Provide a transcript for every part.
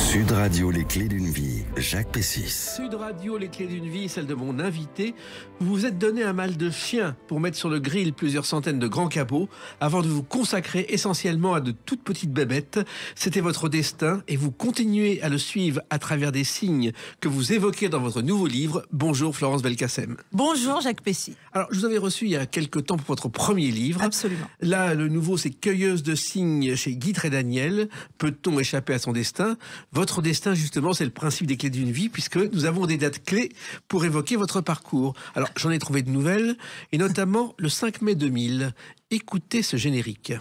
Sud Radio, les clés d'une vie, Jacques Pessis. Sud Radio, les clés d'une vie, celle de mon invité. Vous vous êtes donné un mal de chien pour mettre sur le grill plusieurs centaines de grands cabots avant de vous consacrer essentiellement à de toutes petites bébêtes. C'était votre destin et vous continuez à le suivre à travers des signes que vous évoquez dans votre nouveau livre. Bonjour Florence Belkacem. Bonjour Jacques Pessis. Alors, je vous avais reçu il y a quelques temps pour votre premier livre. Absolument. Là, le nouveau, c'est Cueilleuse de signes chez Guy Trédaniel. Peut-on échapper à son destin ? Votre destin, justement, c'est le principe des clés d'une vie, puisque nous avons des dates clés pour évoquer votre parcours. Alors, j'en ai trouvé de nouvelles, et notamment le 5 mai 2000. Écoutez ce générique.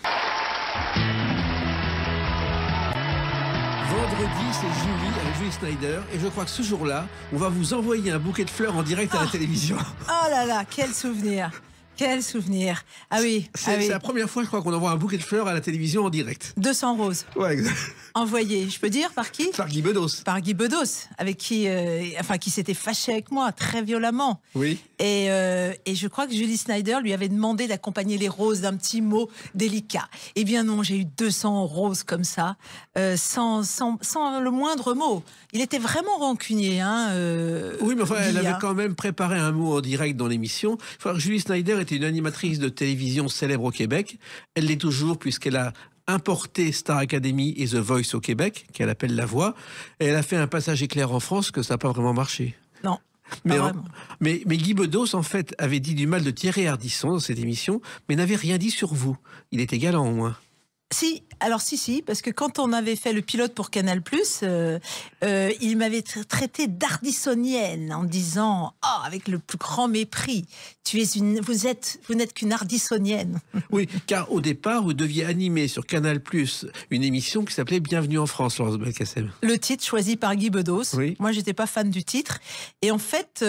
Vendredi, c'est Julie avec Julie Snyder, et je crois que ce jour-là, on va vous envoyer un bouquet de fleurs en direct à la télévision. Oh là là, quel souvenir! Quel souvenir! Ah oui, c'est la première fois, je crois, qu'on envoie un bouquet de fleurs à la télévision en direct. 200 roses. Ouais, exact. Envoyé, je peux dire, par qui? Par Guy Bedos. Par Guy Bedos, avec qui s'était fâché avec moi très violemment. Oui. Et je crois que Julie Snyder lui avait demandé d'accompagner les roses d'un petit mot délicat. Eh bien non, j'ai eu 200 roses comme ça, sans le moindre mot. Il était vraiment rancunier. Oui, mais enfin, elle Guy, avait quand même préparé un mot en direct dans l'émission. Enfin, Julie Snyder était une animatrice de télévision célèbre au Québec. Elle l'est toujours puisqu'elle a importé Star Academy et The Voice au Québec, qu'elle appelle La Voix. Et elle a fait un passage éclair en France que ça n'a pas vraiment marché. Non. Mais Guy Bedos, en fait, avait dit du mal de Thierry Ardisson dans cette émission, mais n'avait rien dit sur vous. Il était galant, au moins. Si, parce que quand on avait fait le pilote pour Canal+, il m'avait traité d'ardissonienne en disant « Oh, avec le plus grand mépris, vous n'êtes qu'une ardissonienne. » Oui, car au départ, vous deviez animer sur Canal+, une émission qui s'appelait « Bienvenue en France », Florence Belkacem. Le titre choisi par Guy Bedos. Oui. Moi, j'étais pas fan du titre. Et en fait,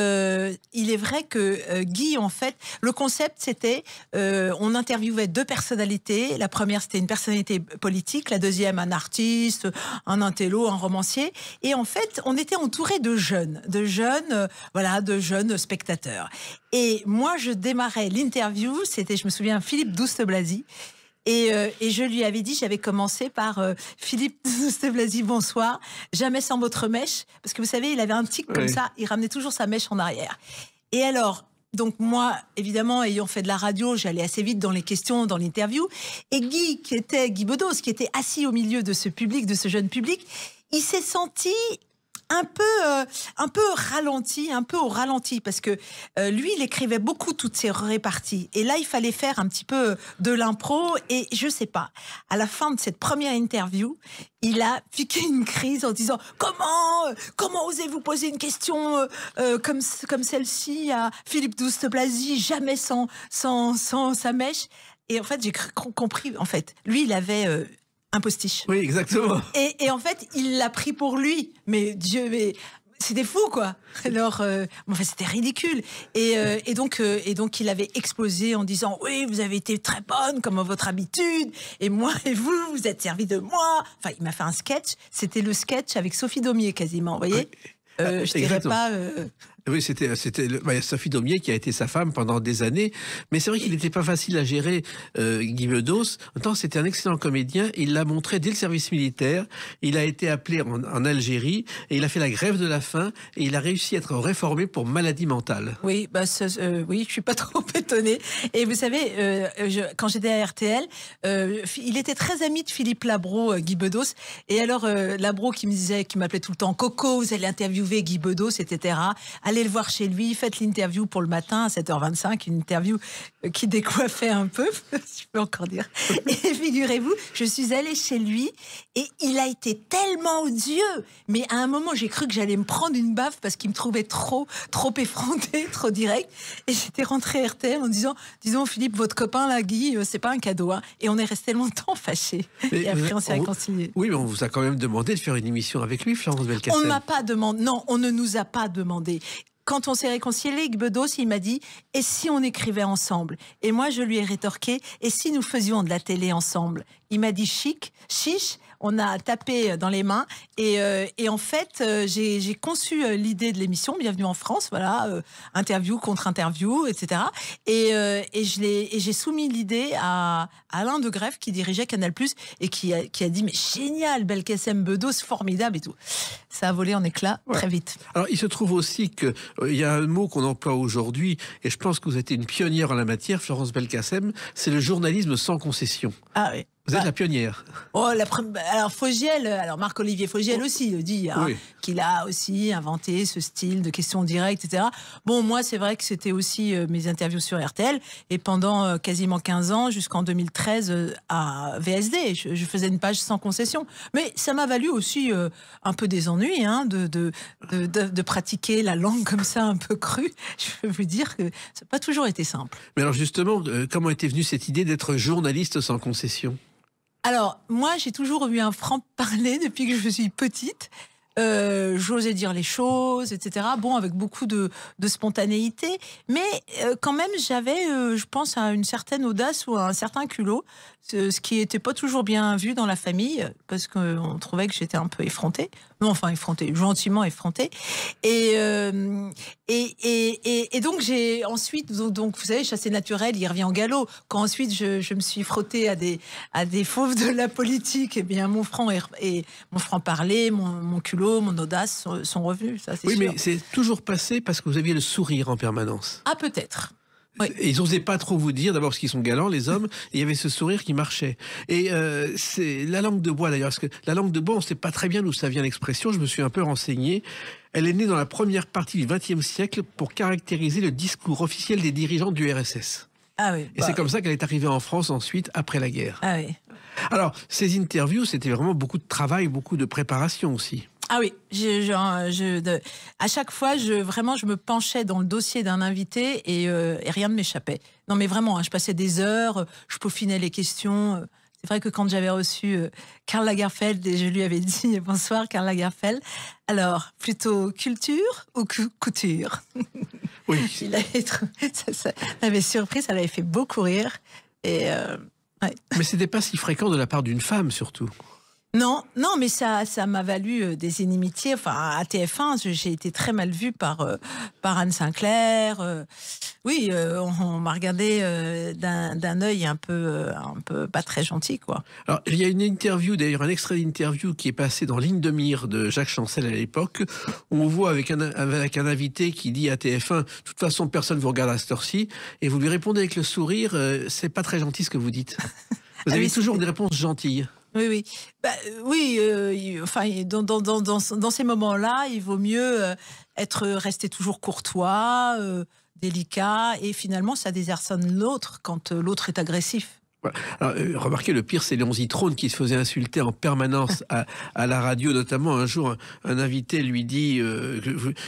il est vrai que Guy, en fait, le concept, c'était on interviewait deux personnalités. La première, c'était une personnalité politique, la deuxième un artiste, un intello, un romancier, et en fait on était entouré de jeunes spectateurs. Et moi je démarrais l'interview, c'était, je me souviens, Philippe Douste-Blazy. Et je lui avais dit, j'avais commencé par Philippe Douste-Blazy, bonsoir, jamais sans votre mèche, parce que vous savez, il avait un tic comme ça, il ramenait toujours sa mèche en arrière. Et alors, donc moi, évidemment, ayant fait de la radio, j'allais assez vite dans les questions, dans l'interview. Et Guy Bedos, qui était assis au milieu de ce public, de ce jeune public, il s'est senti un peu au ralenti, parce que lui, il écrivait beaucoup toutes ses réparties. Et là, il fallait faire un petit peu de l'impro. Et je sais pas, à la fin de cette première interview, il a piqué une crise en disant comment osez-vous poser une question comme celle-ci à Philippe Douste-Blazy, jamais sans sa mèche. Et en fait, j'ai compris. En fait, lui, il avait un postiche. Oui, exactement. Et en fait, il l'a pris pour lui. Mais c'était fou, quoi. Alors, c'était ridicule. Et donc, il avait explosé en disant « Oui, vous avez été très bonne, comme à votre habitude. Et moi et vous êtes servi de moi. » Enfin, il m'a fait un sketch. C'était le sketch avec Sophie Daumier, quasiment. Vous voyez ? Je dirais pas... Oui, c'était Sophie Daumier qui a été sa femme pendant des années. Mais c'est vrai qu'il n'était pas facile à gérer, Guy Bedos. Autant c'était un excellent comédien. Il l'a montré dès le service militaire. Il a été appelé en Algérie et il a fait la grève de la faim et il a réussi à être réformé pour maladie mentale. Oui, oui, je suis pas trop étonnée. Et vous savez, quand j'étais à RTL, il était très ami de Philippe Labro, Guy Bedos. Et alors, Labro qui m'appelait tout le temps « Coco, vous allez interviewer Guy Bedos, etc. » Allez le voir chez lui, faites l'interview pour le matin à 7h25, une interview qui décoiffait un peu, je peux encore dire. Et figurez-vous, je suis allée chez lui et il a été tellement odieux. Mais à un moment, j'ai cru que j'allais me prendre une baffe parce qu'il me trouvait trop effronté, trop direct. Et j'étais rentrée à RTL en disant « Disons Philippe, votre copain là, Guy, c'est pas un cadeau. Hein. » Et on est resté longtemps fâchés. Et après, on s'est réconciliés. Oui, mais on vous a quand même demandé de faire une émission avec lui, Florence Belkacem. On ne m'a pas demandé. Non, on ne nous a pas demandé. Quand on s'est réconciliés, Guy Bedos, il m'a dit « Et si on écrivait ensemble ?» Et moi, je lui ai rétorqué « Et si nous faisions de la télé ensemble ?» Il m'a dit « Chiche, on a tapé dans les mains. Et en fait, j'ai conçu l'idée de l'émission Bienvenue en France, voilà, interview contre interview, etc. Et j'ai soumis l'idée à Alain de Greff qui dirigeait Canal+, et qui a dit mais génial, Belkacem, Bedos, formidable et tout. Ça a volé en éclats très vite. Alors il se trouve aussi qu'il y a un mot qu'on emploie aujourd'hui, et je pense que vous êtes une pionnière en la matière, Florence Belkacem, c'est le journalisme sans concession. Ah oui. Vous êtes la pionnière. Oh, alors Fogiel, alors Marc-Olivier Fogiel aussi le dit, hein, qu'il a aussi inventé ce style de questions directes, etc. Bon, moi, c'est vrai que c'était aussi mes interviews sur RTL, et pendant quasiment 15 ans, jusqu'en 2013, à VSD, je faisais une page sans concession. Mais ça m'a valu aussi un peu des ennuis, hein, de pratiquer la langue comme ça, un peu crue. Je veux vous dire que ça n'a pas toujours été simple. Mais alors justement, comment était venue cette idée d'être journaliste sans concession ? Alors, moi, j'ai toujours eu un franc-parler depuis que je suis petite. J'osais dire les choses, etc. Bon, avec beaucoup de spontanéité. Mais quand même, j'avais, je pense, une certaine audace ou un certain culot. Ce qui n'était pas toujours bien vu dans la famille, parce qu'on trouvait que j'étais un peu effrontée. Non, enfin, effrontée, gentiment effrontée. Et donc, j'ai ensuite, donc, vous savez, chassé naturel, il revient en galop. Quand ensuite, je me suis frottée à des fauves de la politique, eh bien, mon franc-parler, mon culot, mon audace sont revenus, ça, c'est sûr. Oui, mais c'est toujours passé parce que vous aviez le sourire en permanence. Ah, peut-être. Oui. Et ils n'osaient pas trop vous dire, d'abord parce qu'ils sont galants, les hommes, et il y avait ce sourire qui marchait. Et c'est la langue de bois, d'ailleurs, parce que la langue de bois, on ne sait pas très bien d'où ça vient l'expression, je me suis un peu renseigné. Elle est née dans la première partie du XXe siècle pour caractériser le discours officiel des dirigeants du RSS. Ah oui. Et c'est comme ça qu'elle est arrivée en France ensuite, après la guerre. Ah oui. Alors, ces interviews, c'était vraiment beaucoup de travail, beaucoup de préparation aussi. Ah oui, à chaque fois, je me penchais dans le dossier d'un invité et rien ne m'échappait. Non mais vraiment, je passais des heures, je peaufinais les questions. C'est vrai que quand j'avais reçu Karl Lagerfeld et je lui avais dit « Bonsoir Karl Lagerfeld », alors, plutôt culture ou couture? Oui. Ça m'avait surpris, ça l'avait fait beaucoup rire. Et, ouais. Mais c'était pas si fréquent de la part d'une femme, surtout. Non, mais ça m'a valu des inimitiés. Enfin, à TF1, j'ai été très mal vue par Anne Sinclair. Oui, on m'a regardé d'un œil un peu pas très gentil, quoi. Alors, il y a une interview, d'ailleurs, un extrait d'interview qui est passé dans Ligne de mire de Jacques Chancel à l'époque, où on voit avec un invité qui dit à TF1, de toute façon, personne ne vous regarde à cette heure-ci, et vous lui répondez avec le sourire, c'est pas très gentil ce que vous dites. Vous avez toujours des réponses gentilles. Oui. Enfin, dans ces moments-là, il vaut mieux rester toujours courtois, délicat, et finalement, ça désarçonne l'autre quand l'autre est agressif. Voilà. Alors, remarquez, le pire, c'est Léon Zitrone qui se faisait insulter en permanence à la radio. Notamment, un jour, un invité lui dit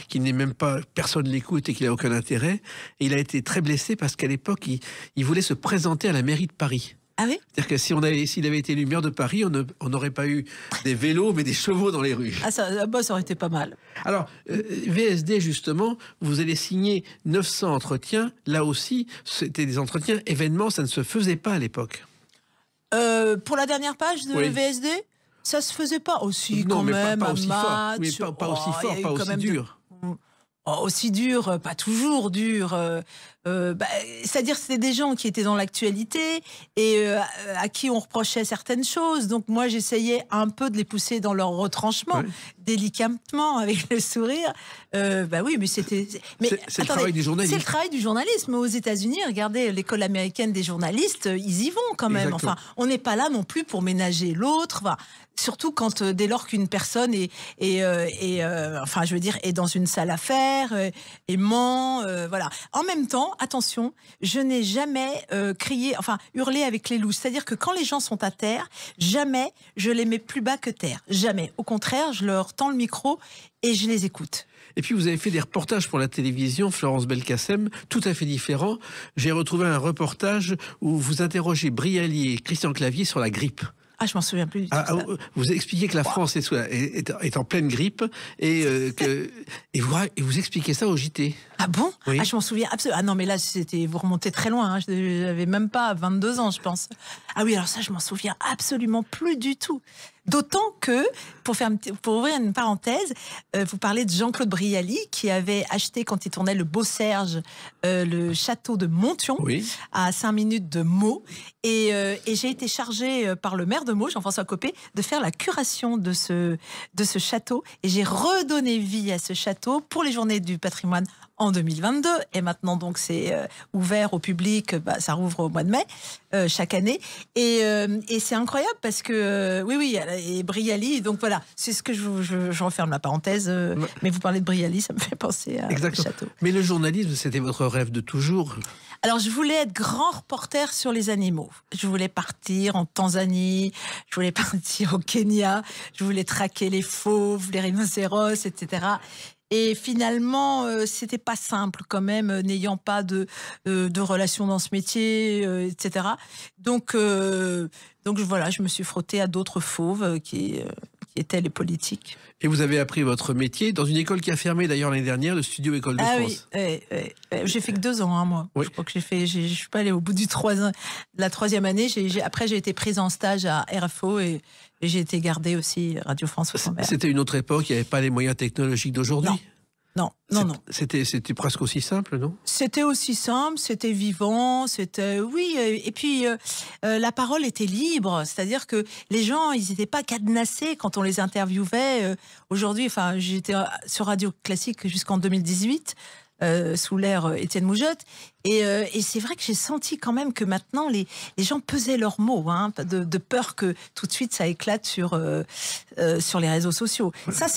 qu'il n'est même pas, personne l'écoute et qu'il n'a aucun intérêt. Et il a été très blessé parce qu'à l'époque, il voulait se présenter à la mairie de Paris. Ah oui ? C'est-à-dire que s'il avait été élu maire de Paris, on n'aurait pas eu des vélos, mais des chevaux dans les rues. Ah, ça aurait été pas mal. Alors, VSD, justement, vous allez signer 900 entretiens. Là aussi, c'était des entretiens événements, ça ne se faisait pas à l'époque. Pour la dernière page de VSD, ça se faisait pas aussi, non, quand mais même, pas aussi fort. Oui, pas aussi fort, pas aussi dur. Aussi dur, pas toujours dur. C'est-à-dire que c'était des gens qui étaient dans l'actualité et à qui on reprochait certaines choses. Donc moi, j'essayais un peu de les pousser dans leur retranchement, délicatement, avec le sourire. Oui, mais c'était... C'est le travail du journaliste. C'est le travail du journalisme. Aux États-Unis, regardez l'école américaine des journalistes, ils y vont quand même. Exactement. Enfin, on n'est pas là non plus pour ménager l'autre. Enfin, surtout dès lors qu'une personne est dans une salle à faire et ment, voilà. En même temps, attention, je n'ai jamais hurlé avec les loups. C'est-à-dire que quand les gens sont à terre, jamais je les mets plus bas que terre. Jamais. Au contraire, je leur tends le micro et je les écoute. Et puis vous avez fait des reportages pour la télévision, Florence Belkacem, tout à fait différents. J'ai retrouvé un reportage où vous interrogez Brialy et Christian Clavier sur la grippe. Ah, je m'en souviens plus du tout. Vous expliquez que la France est en pleine grippe et vous expliquez ça au JT. Ah bon ? Oui. Ah, je m'en souviens absolument. Ah non, mais là, vous remontez très loin. Hein. Je n'avais même pas 22 ans, je pense. Ah oui, alors ça, je m'en souviens absolument plus du tout. D'autant que, pour ouvrir une parenthèse, vous parlez de Jean-Claude Brialy qui avait acheté, quand il tournait Le Beau Serge, le château de Monthyon, à 5 minutes de Meaux. Et j'ai été chargée par le maire de Meaux, Jean-François Copé, de faire la curation de ce château. Et j'ai redonné vie à ce château pour les Journées du patrimoine en 2022. Et maintenant, donc, c'est ouvert au public. Ça rouvre au mois de mai, chaque année. Et c'est incroyable parce que, oui, et Brialy, donc voilà, c'est ce que je referme la parenthèse. Mais vous parlez de Brialy, ça me fait penser à ce château. Mais le journalisme, c'était votre rêve de toujours? Alors, je voulais être grand reporter sur les animaux. Je voulais partir en Tanzanie, je voulais partir au Kenya, je voulais traquer les fauves, les rhinocéros, etc. Et finalement, c'était pas simple quand même, n'ayant pas de relations dans ce métier, etc. Donc voilà, je me suis frottée à d'autres fauves qui étaient les politiques. Et vous avez appris votre métier dans une école qui a fermé d'ailleurs l'année dernière, le Studio École de France. Oui. J'ai fait que 2 ans, moi. Oui. Je crois que je suis pas allée au bout de la 3e année. Après, j'ai été prise en stage à RFO et j'ai été gardée aussi Radio France. C'était une autre époque, il n'y avait pas les moyens technologiques d'aujourd'hui. Non. C'était presque aussi simple, non? C'était aussi simple, c'était vivant, oui. Et puis la parole était libre, c'est-à-dire que les gens, ils n'étaient pas cadenassés quand on les interviewait. Aujourd'hui, j'étais sur Radio Classique jusqu'en 2018. Sous l'ère Étienne Moujotte. Et c'est vrai que j'ai senti quand même que maintenant, les gens pesaient leurs mots, de peur que tout de suite ça éclate sur les réseaux sociaux. Ça,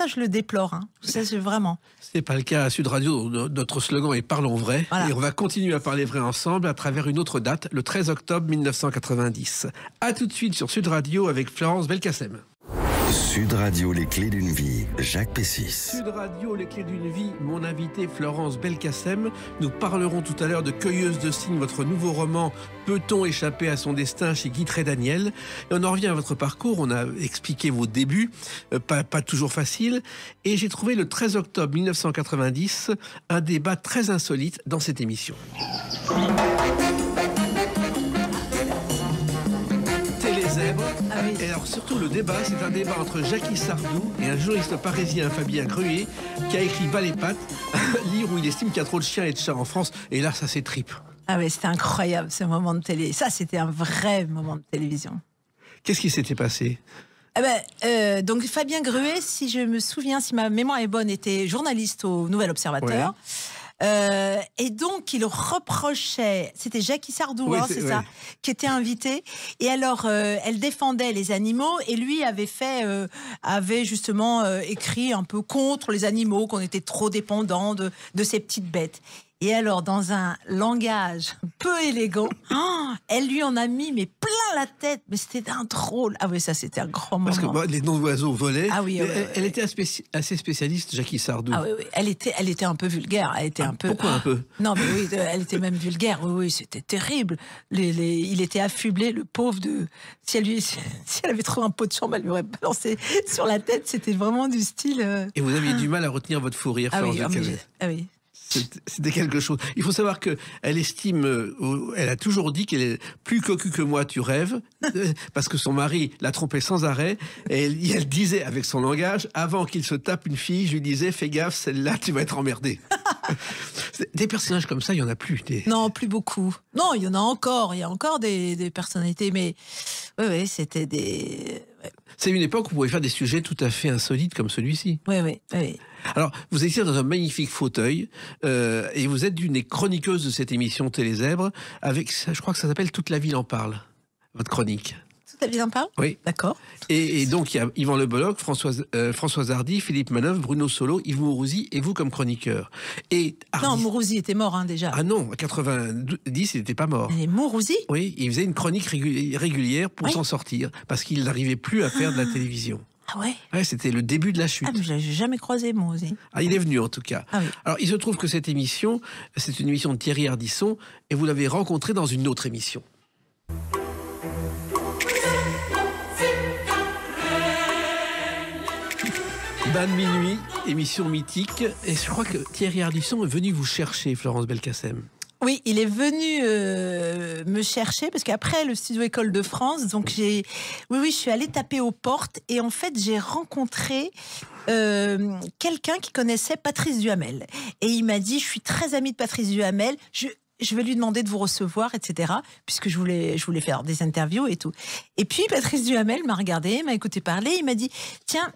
je le déplore. Ça, c'est vraiment. C'est pas le cas à Sud Radio. Notre slogan est « Parlons vrai ». Et on va continuer à parler vrai ensemble à travers une autre date, le 13 octobre 1990. À tout de suite sur Sud Radio avec Florence Belkacem. Sud Radio, les clés d'une vie, Jacques Pessis. Sud Radio, les clés d'une vie, mon invité Florence Belkacem. Nous parlerons tout à l'heure de Cueilleuse de signes, votre nouveau roman « Peut-on échapper à son destin » chez Guy Trédaniel. Et on en revient à votre parcours, on a expliqué vos débuts, pas toujours faciles. Et j'ai trouvé le 13 octobre 1990 un débat très insolite dans cette émission. Télézèbre. Et alors surtout le débat, c'est un débat entre Jackie Sardou et un journaliste parisien, Fabien Gruet, qui a écrit Bas les pattes, un livre où il estime qu'il y a trop de chiens et de chats en France. Et là, ça s'étripe. Ah oui, c'était incroyable ce moment de télé. Ça, c'était un vrai moment de télévision. Qu'est-ce qui s'était passé? Donc Fabien Gruet, si je me souviens, si ma mémoire est bonne, était journaliste au Nouvel Observateur. Et donc, il reprochait, c'était Jackie Sardou, c'est ça, qui était invité. Et alors, elle défendait les animaux et lui avait justement écrit un peu contre les animaux, qu'on était trop dépendants de ces petites bêtes. Et alors, dans un langage peu élégant, elle lui en a mis plein la tête. Mais c'était un drôle. Ah oui, ça, c'était un grand moment. Parce que les noms d'oiseaux volaient. Ah oui, elle était assez spécialiste, Jackie Sardou. Ah oui. Elle était un peu vulgaire. Pourquoi un peu? Non, mais oui, elle était même vulgaire. Oui, c'était terrible. Il était affublé, le pauvre de... Si elle avait trouvé un pot de chambre, elle lui aurait balancé sur la tête. C'était vraiment du style... Et vous aviez du mal à retenir votre fou rire, Florence Belkacem. Ah oui. C'était quelque chose. Il faut savoir qu'elle estime, elle a toujours dit qu'elle est plus cocu que moi, tu rêves, parce que son mari la trompait sans arrêt. Et elle disait avec son langage, avant qu'il se tape une fille, je lui disais, fais gaffe, celle-là, tu vas être emmerdée. Des personnages comme ça, il n'y en a plus. Non, plus beaucoup. Non, il y en a encore. Il y a encore des personnalités, mais oui, c'était des... Ouais. C'est une époque où vous pouvez faire des sujets tout à fait insolites comme celui-ci. Oui. Alors, vous étiez dans un magnifique fauteuil et vous êtes une des chroniqueuses de cette émission Télézèbre avec, je crois que ça s'appelle Toute la ville en parle, votre chronique. Toute la ville en parle? Oui. D'accord. Et donc, il y a Yvan Le Bolloc, Françoise Hardy, Philippe Manœuvre, Bruno Solo, Yves Mourouzi et vous comme chroniqueur. Non, Mourouzi était mort déjà. Ah non, à 90, il n'était pas mort. Et Mourouzi? Oui, il faisait une chronique régulière pour s'en sortir, parce qu'il n'arrivait plus à faire de la télévision. Ah ouais? Ouais, c'était le début de la chute. Ah, mais je l'ai jamais croisé, Mourouzi. Ah, il est venu en tout cas. Ah oui. Alors, il se trouve que cette émission, c'est une émission de Thierry Ardisson, et vous l'avez rencontré dans une autre émission. Bain de minuit, émission mythique. Et je crois que Thierry Ardisson est venu vous chercher, Florence Belkacem. Oui, il est venu me chercher parce qu'après le studio École de France, donc je suis allée taper aux portes et en fait j'ai rencontré quelqu'un qui connaissait Patrice Duhamel et il m'a dit je suis très amie de Patrice Duhamel, je vais lui demander de vous recevoir, etc. Puisque je voulais faire des interviews et tout. Et puis Patrice Duhamel m'a regardé, m'a écouté parler, il m'a dit tiens,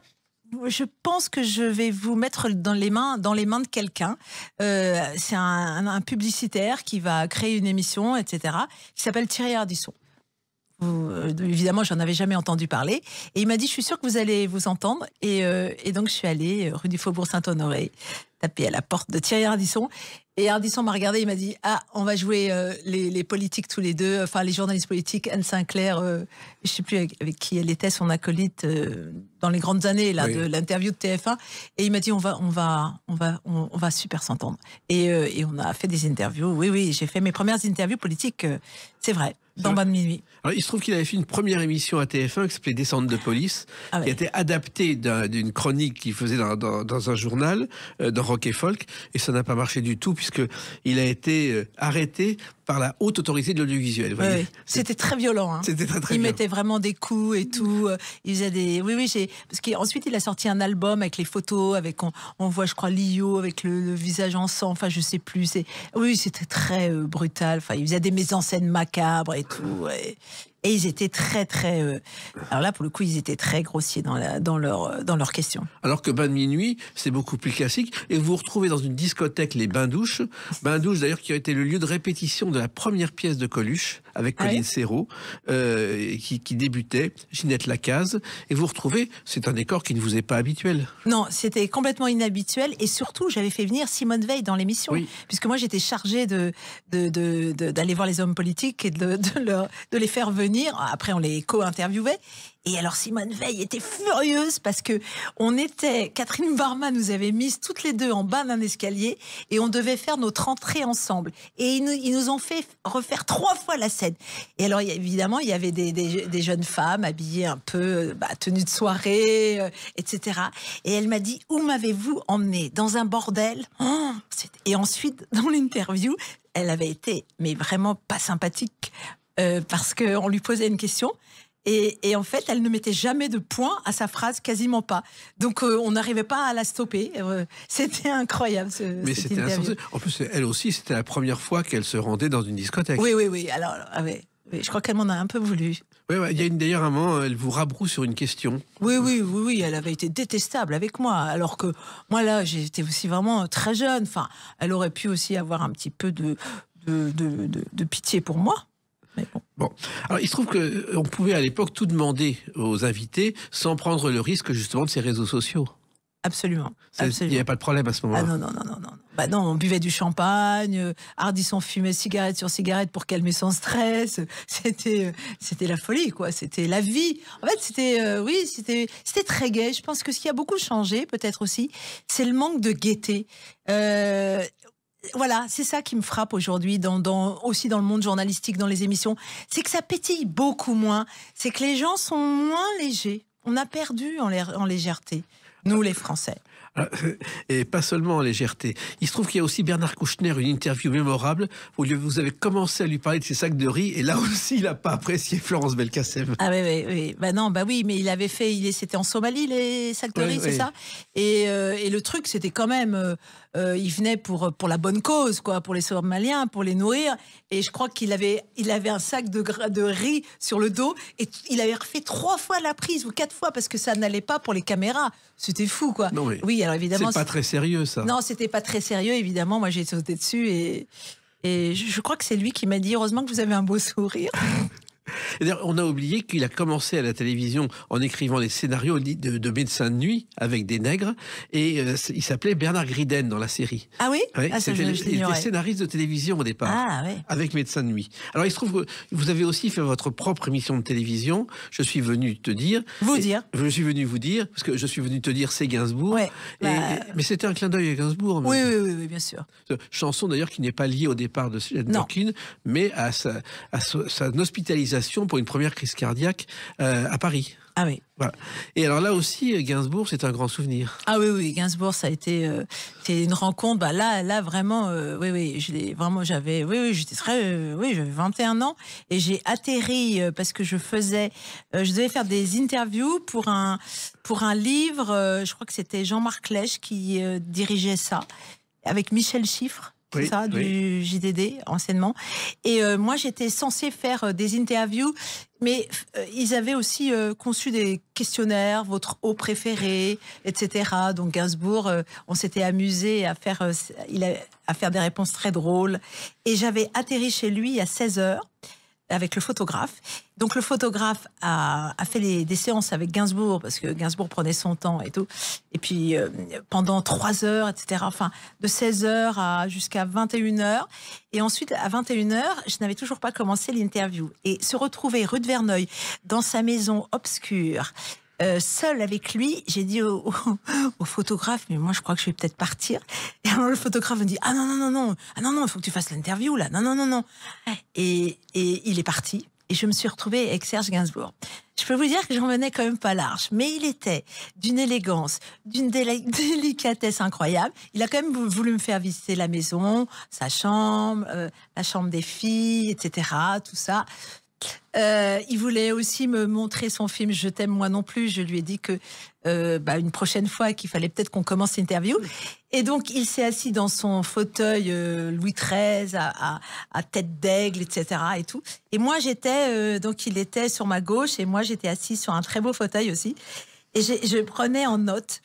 je pense que je vais vous mettre dans les mains de quelqu'un. C'est un publicitaire qui va créer une émission, etc., qui s'appelle Thierry Ardisson. Évidemment, j'en avais jamais entendu parler. Et il m'a dit, je suis sûre que vous allez vous entendre. Et donc, je suis allée rue du Faubourg Saint-Honoré, taper à la porte de Thierry Ardisson. Et Ardisson m'a regardé, il m'a dit « Ah, on va jouer les politiques tous les deux, enfin les journalistes politiques, Anne Sinclair, je sais plus avec qui elle était, son acolyte dans les grandes années là, de l'interview de TF1. Et il m'a dit on va super s'entendre. Et on a fait des interviews. Oui, j'ai fait mes premières interviews politiques, c'est vrai. Dans Bain de minuit. Alors, il se trouve qu'il avait fait une première émission à TF1 qui s'appelait Descente de police, qui était adaptée d'une chronique qu'il faisait dans un journal, dans Rock et Folk, et ça n'a pas marché du tout puisqu'il a été arrêté par la haute autorité de l'audiovisuel. Oui. C'était très violent. Hein. C'était très il violent. mettait vraiment des coups et tout. Il faisait des... parce qu'ensuite il a sorti un album avec les photos, avec on voit, je crois, Lio avec le visage en sang. Enfin, je sais plus. C'était très brutal. Enfin, il faisait des mises en scène macabres et tout. Et ils étaient très, très... alors là, pour le coup, ils étaient très grossiers dans leurs questions. Alors que Bain de minuit, c'est beaucoup plus classique. Et vous vous retrouvez dans une discothèque, les Bains-Douches. Bains-Douches, d'ailleurs, qui a été le lieu de répétition de la première pièce de Coluche, avec Colline Serrault, qui débutait, Ginette Lacaze. Et vous vous retrouvez, c'est un décor qui ne vous est pas habituel. Non, c'était complètement inhabituel. Et surtout, j'avais fait venir Simone Veil dans l'émission. Oui. Puisque moi, j'étais chargée d'aller voir les hommes politiques et de les faire venir. Après, on les co-interviewait. Et alors, Simone Veil était furieuse parce que Catherine Barma nous avait mises toutes les deux en bas d'un escalier et on devait faire notre entrée ensemble. Et ils nous ont fait refaire 3 fois la scène. Et alors, évidemment, il y avait des jeunes femmes habillées un peu, tenues de soirée, etc. Et elle m'a dit, où m'avez-vous emmené? Dans un bordel? Et ensuite, dans l'interview, elle avait été, mais vraiment pas sympathique, parce qu'on lui posait une question. Et en fait, elle ne mettait jamais de point à sa phrase, quasiment pas. Donc, on n'arrivait pas à la stopper. C'était incroyable, mais c'était insensé. En plus, elle aussi, c'était la première fois qu'elle se rendait dans une discothèque. Oui. Alors, je crois qu'elle m'en a un peu voulu. Oui, il y a d'ailleurs un moment, elle vous rabroue sur une question. Oui, elle avait été détestable avec moi. Alors que moi, là, j'étais aussi vraiment très jeune. Enfin, elle aurait pu aussi avoir un petit peu de pitié pour moi. Bon, alors il se trouve qu'on pouvait à l'époque tout demander aux invités sans prendre le risque justement de ces réseaux sociaux. Absolument. Il n'y avait pas de problème à ce moment-là. Ah non, on buvait du champagne, Ardisson fumait cigarette sur cigarette pour calmer son stress. C'était la folie, quoi. C'était la vie. En fait, c'était très gai. Je pense que ce qui a beaucoup changé, peut-être aussi, c'est le manque de gaieté. Voilà, c'est ça qui me frappe aujourd'hui, aussi dans le monde journalistique, dans les émissions. C'est que ça pétille beaucoup moins. C'est que les gens sont moins légers. On a perdu en légèreté, nous les Français. Et pas seulement en légèreté. Il se trouve qu'il y a aussi Bernard Kouchner, une interview mémorable où vous avez commencé à lui parler de ses sacs de riz et là aussi il n'a pas apprécié Florence Belkacem. Ah oui. Oui, mais il avait fait, c'était en Somalie les sacs de riz, c'est ça. Et le truc, c'était quand même, il venait pour la bonne cause, quoi, pour les Somaliens, pour les nourrir. Et je crois qu'il avait un sac de riz sur le dos et il avait refait 3 fois la prise ou 4 fois parce que ça n'allait pas pour les caméras. C'était fou, quoi. Non, oui, alors évidemment. C'est pas très sérieux, ça. Non, c'était pas très sérieux, évidemment. Moi, j'ai sauté dessus et je crois que c'est lui qui m'a dit heureusement que vous avez un beau sourire. On a oublié qu'il a commencé à la télévision en écrivant des scénarios de médecins de nuit avec des nègres et il s'appelait Bernard Griden dans la série. Ah oui, il était scénariste de télévision au départ, avec médecins de nuit. Alors il se trouve que vous avez aussi fait votre propre émission de télévision. Je suis venu te dire. Je suis venu vous dire, parce que je suis venu te dire c'est Gainsbourg. Mais c'était un clin d'œil à Gainsbourg. Oui, bien sûr. Chanson d'ailleurs qui n'est pas liée au départ de Jane Birkin, mais à sa hospitalisation pour une première crise cardiaque à Paris. Ah oui. Voilà. Et alors là aussi, Gainsbourg, c'est un grand souvenir. Ah oui, oui, Gainsbourg, ça a été c'est une rencontre. Bah là, vraiment, oui, oui, j'avais, j'étais j'avais 21 ans et j'ai atterri parce que je devais faire des interviews pour un livre. Je crois que c'était Jean-Marc Lèche qui dirigeait ça avec Michel Chiffre. Oui, ça, du JDD, anciennement. Et moi, j'étais censée faire des interviews, mais ils avaient aussi conçu des questionnaires, votre eau préférée, etc. Donc Gainsbourg, on s'était amusé à faire des réponses très drôles. Et j'avais atterri chez lui à 16h avec le photographe. Donc le photographe a fait des séances avec Gainsbourg, parce que Gainsbourg prenait son temps et tout. Et puis pendant 3 heures, etc. Enfin, de 16h jusqu'à 21h. Et ensuite, à 21h, je n'avais toujours pas commencé l'interview. Et se retrouver rue de Verneuil, dans sa maison obscure, seul avec lui, j'ai dit au photographe, mais moi je crois que je vais peut-être partir. Et alors le photographe me dit, ah non, il faut que tu fasses l'interview là, non. Et il est parti. Et je me suis retrouvée avec Serge Gainsbourg. Je peux vous dire que j'en venais quand même pas large, mais il était d'une élégance, d'une délicatesse incroyable. Il a quand même voulu me faire visiter la maison, sa chambre, la chambre des filles, etc., tout ça. Il voulait aussi me montrer son film Je t'aime moi non plus. Je lui ai dit que une prochaine fois qu'il fallait peut-être qu'on commence l'interview. Et donc il s'est assis dans son fauteuil Louis XIII à tête d'aigle, etc. et tout. Et moi j'étais donc il était sur ma gauche et moi j'étais assise sur un très beau fauteuil aussi. Et je prenais en note.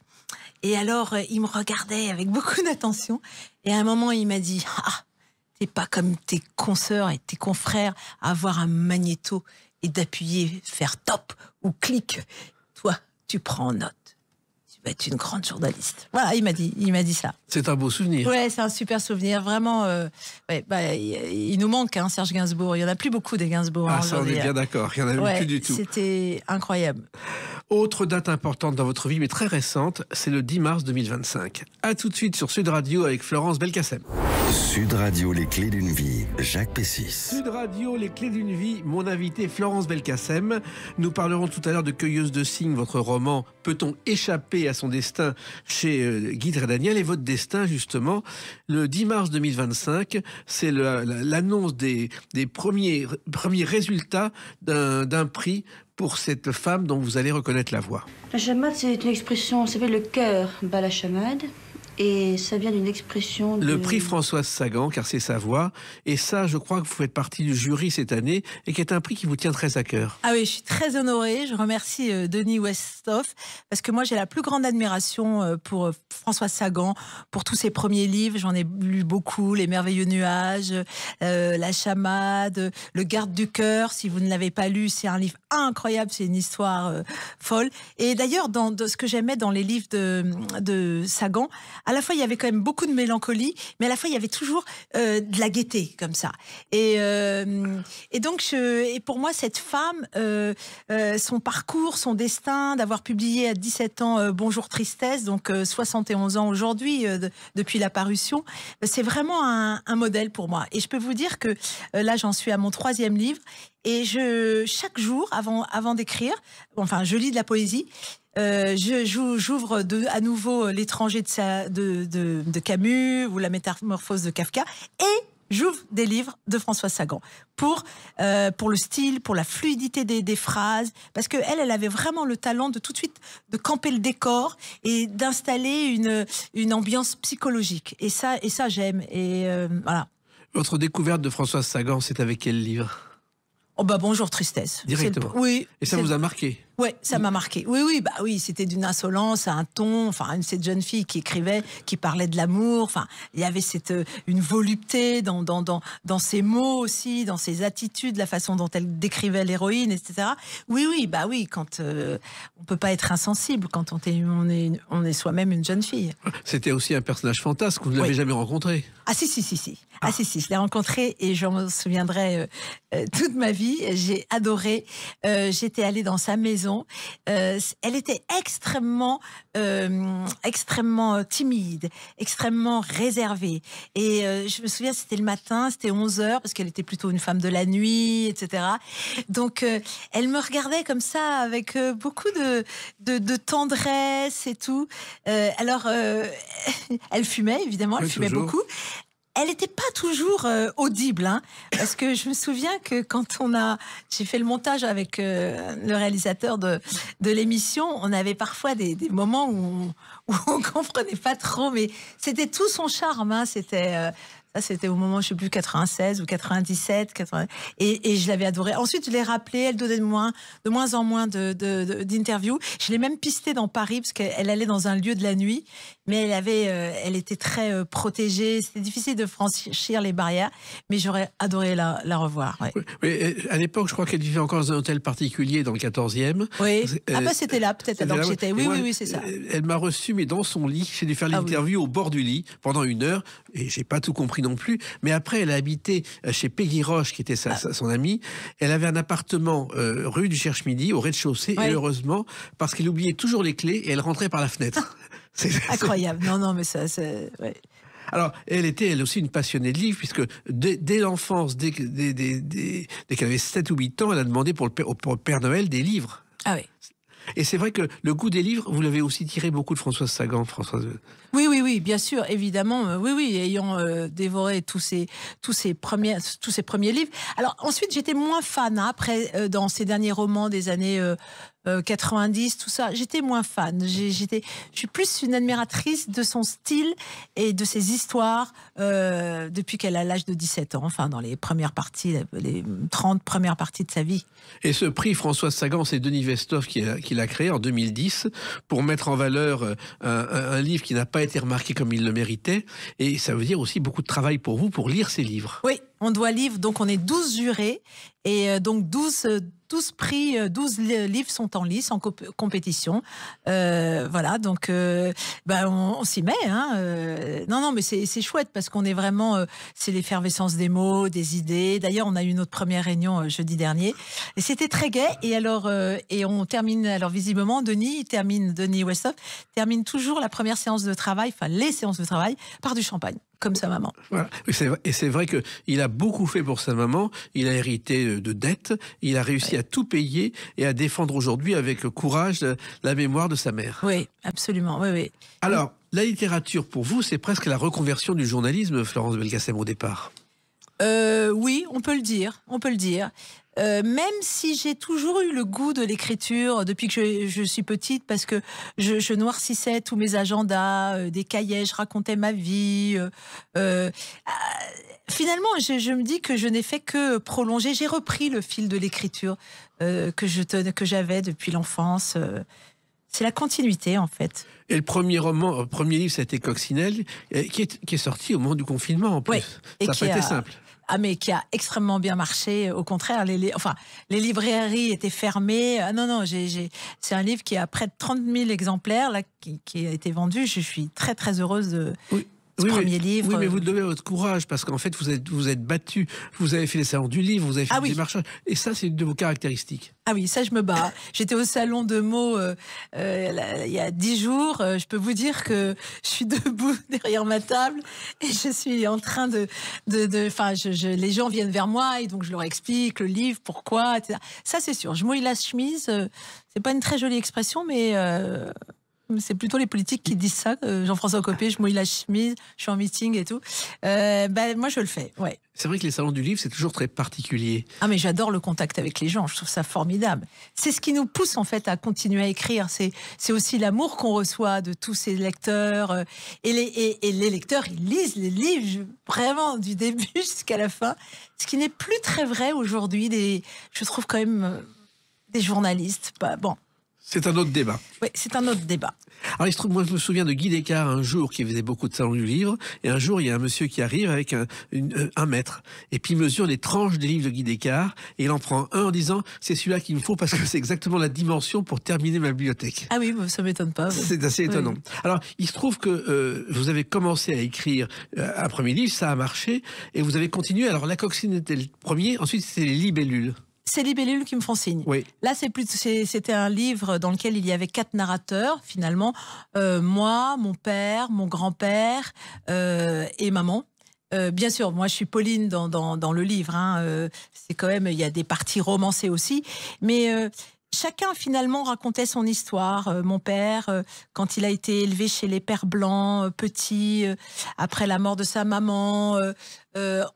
Et alors il me regardait avec beaucoup d'attention. Et à un moment il m'a dit t'es pas comme tes consoeurs et tes confrères à avoir un magnéto et d'appuyer, faire top ou clic. Toi, tu prends en note. Tu vas être une grande journaliste. Voilà, il m'a dit ça. C'est un beau souvenir. Ouais, c'est un super souvenir. Vraiment, il nous manque, Serge Gainsbourg. Il y en a plus beaucoup des Gainsbourg. Ah, ça, on est bien d'accord. Il y en a plus du tout. C'était incroyable. Autre date importante dans votre vie, mais très récente, c'est le 10 mars 2025. À tout de suite sur Sud Radio avec Florence Belkacem. Sud Radio, les clés d'une vie, Jacques Pessis. Sud Radio, les clés d'une vie, mon invité Florence Belkacem. Nous parlerons tout à l'heure de Cueilleuse de signes, votre roman Peut-on échapper à son destin chez Guy Daniel. Et votre destin, justement, le 10 mars 2025, c'est l'annonce des premiers résultats d'un prix pour cette femme dont vous allez reconnaître la voix. La chamade, c'est une expression, ça fait le cœur bat la chamade. Et ça vient d'une expression de... Le prix Françoise Sagan, car c'est sa voix. Et ça, je crois que vous faites partie du jury cette année et qui est un prix qui vous tient très à cœur. Ah oui, je suis très honorée. Je remercie Denis Westhoff parce que moi, j'ai la plus grande admiration pour Françoise Sagan, pour tous ses premiers livres. J'en ai lu beaucoup, Les Merveilleux Nuages, La Chamade, Le Garde du Cœur. Si vous ne l'avez pas lu, c'est un livre incroyable. C'est une histoire folle. Et d'ailleurs, dans ce que j'aimais dans les livres de Sagan, à la fois, il y avait quand même beaucoup de mélancolie, mais à la fois, il y avait toujours de la gaieté, comme ça. Et donc, pour moi, cette femme, son parcours, son destin, d'avoir publié à 17 ans Bonjour Tristesse, donc 71 ans aujourd'hui, depuis la parution, c'est vraiment un modèle pour moi. Et je peux vous dire que là, j'en suis à mon 3e livre, et chaque jour, avant d'écrire, enfin, je lis de la poésie. J'ouvre à nouveau L'étranger de Camus ou La métamorphose de Kafka et j'ouvre des livres de Françoise Sagan pour le style, pour la fluidité des phrases, parce qu'elle avait vraiment le talent de tout de suite de camper le décor et d'installer une ambiance psychologique. Et ça j'aime. Et voilà. Votre découverte de Françoise Sagan, c'est avec quel livre ? Oh Bonjour Tristesse. Directement. Oui. Et ça vous a marqué ? Ouais, ça m'a marqué. Oui, c'était d'une insolence, un ton, enfin, cette jeune fille qui écrivait, qui parlait de l'amour, enfin, il y avait une volupté dans ses mots aussi, dans ses attitudes, la façon dont elle décrivait l'héroïne, etc. Oui, quand on peut pas être insensible quand on est soi-même une jeune fille. C'était aussi un personnage fantasque, vous ne l'avez jamais rencontré. Ah si. Je l'ai rencontrée et je m'en souviendrai toute ma vie. J'ai adoré. J'étais allée dans sa maison. Elle était extrêmement timide, extrêmement réservée. Et je me souviens, c'était le matin, c'était 11h, parce qu'elle était plutôt une femme de la nuit, etc. Donc, elle me regardait comme ça, avec beaucoup de tendresse et tout. Alors, elle fumait, évidemment, elle fumait beaucoup. Elle n'était pas toujours audible, hein, parce que je me souviens que quand j'ai fait le montage avec le réalisateur de l'émission, on avait parfois des moments où on comprenait pas trop, mais c'était tout son charme, hein, c'était au moment, je sais plus, 96 ou 97, et je l'avais adorée. Ensuite, je l'ai rappelée, elle donnait de moins en moins d'interviews. Je l'ai même pistée dans Paris, parce qu'elle allait dans un lieu de la nuit, mais elle était très protégée. C'était difficile de franchir les barrières, mais j'aurais adoré la revoir. Ouais. Oui, à l'époque, je crois qu'elle vivait encore dans un hôtel particulier dans le 14e. Oui, c'était là, peut-être, alors que j'étais. Oui, c'est ça. Elle m'a reçu, mais dans son lit. J'ai dû faire l'interview au bord du lit pendant 1 heure, et j'ai pas tout compris non plus. Mais après, elle a habité chez Peggy Roche, qui était son amie. Elle avait un appartement rue du Cherche-Midi, au rez-de-chaussée, et heureusement, parce qu'elle oubliait toujours les clés et elle rentrait par la fenêtre. C'est incroyable. Non, mais ça, ouais. Alors, elle était, elle aussi, une passionnée de livres, puisque dès l'enfance, dès qu'elle avait 7 ou 8 ans, elle a demandé pour le Père Noël des livres. Ah oui. Et c'est vrai que le goût des livres, vous l'avez aussi tiré beaucoup de Françoise Sagan, Françoise. Oui, bien sûr, évidemment, oui, ayant dévoré tous ces premiers livres. Alors ensuite, j'étais moins fan, hein, après, dans ces derniers romans des années 90, tout ça, j'étais moins fan. Je suis plus une admiratrice de son style et de ses histoires depuis qu'elle a l'âge de 17 ans, enfin dans les premières parties, les 30 premières parties de sa vie. Et ce prix Françoise Sagan, c'est Denis Vestov qui l'a créé en 2010 pour mettre en valeur un livre qui n'a pas été remarqué comme il le méritait. Et ça veut dire aussi beaucoup de travail pour vous pour lire ces livres. Oui, on doit lire, donc on est 12 jurés et donc 12 prix, 12 livres sont en lice, en compétition. Voilà, donc on s'y met. Hein, non, mais c'est chouette parce qu'on est vraiment... c'est l'effervescence des mots, des idées. D'ailleurs, on a eu notre première réunion jeudi dernier. Et c'était très gai. Et alors, et on termine... Alors, visiblement, Denis Westhoff termine toujours la première séance de travail, enfin les séances de travail, par du champagne. Comme sa maman. Voilà. Et c'est vrai qu'il a beaucoup fait pour sa maman. Il a hérité de dettes. Il a réussi à tout payer et à défendre aujourd'hui avec courage la mémoire de sa mère. Oui, absolument. Oui. Alors, la littérature, pour vous, c'est presque la reconversion du journalisme, Florence Belkacem, au départ. Oui, on peut le dire. Même si j'ai toujours eu le goût de l'écriture depuis que je suis petite, parce que je noircissais tous mes agendas, des cahiers, je racontais ma vie. Finalement, je me dis que je n'ai fait que prolonger. J'ai repris le fil de l'écriture que j'avais depuis l'enfance. C'est la continuité, en fait. Et le premier livre, c'était Coccinelle, qui est sorti au moment du confinement, en plus. Oui, ça n'a pas été simple. Ah, mais qui a extrêmement bien marché. Au contraire, les librairies étaient fermées. Ah, non, c'est un livre qui a près de 30 000 exemplaires là, qui a été vendu. Je suis très, très heureuse de... premier livre. Oui, mais vous devez votre courage, parce qu'en fait, vous êtes battu, vous avez fait les salons du livre, vous avez fait des démarchages, et ça, c'est une de vos caractéristiques. Ah oui, ça, je me bats. J'étais au salon de mots il y a 10 jours. Je peux vous dire que je suis debout derrière ma table et je suis en train les gens viennent vers moi et donc je leur explique le livre, pourquoi, etc. Ça, c'est sûr. Je mouille la chemise. C'est pas une très jolie expression, mais... c'est plutôt les politiques qui disent ça. Jean-François Copé, je mouille la chemise, je suis en meeting et tout. Moi, je le fais, ouais. C'est vrai que les salons du livre, c'est toujours très particulier. Ah, mais j'adore le contact avec les gens. Je trouve ça formidable. C'est ce qui nous pousse, en fait, à continuer à écrire. C'est aussi l'amour qu'on reçoit de tous ces lecteurs. Et les lecteurs, ils lisent les livres vraiment du début jusqu'à la fin. Ce qui n'est plus très vrai aujourd'hui. Je trouve quand même des journalistes. Bon. C'est un autre débat. Oui, c'est un autre débat. Alors, il se trouve, moi, je me souviens de Guy Descartes un jour, qui faisait beaucoup de salons du livre, et un jour, il y a un monsieur qui arrive avec un mètre, et puis il mesure les tranches des livres de Guy Descartes, et il en prend un en disant, c'est celui-là qu'il me faut, parce que c'est exactement la dimension pour terminer ma bibliothèque. Ah oui, ça m'étonne pas. Oui. C'est assez étonnant. Oui. Alors, il se trouve que vous avez commencé à écrire un premier livre, ça a marché, et vous avez continué. Alors, La Coccinelle était le premier, ensuite, c'est Les Libellules. C'est Libellules qui me font signe. Oui. Là, c'était un livre dans lequel il y avait 4 narrateurs, finalement. Moi, mon père, mon grand-père et maman. Bien sûr, moi, je suis Pauline dans le livre. Hein. C'est quand même, il y a des parties romancées aussi. Mais chacun, finalement, racontait son histoire. Mon père, quand il a été élevé chez les Pères Blancs, petit, après la mort de sa maman,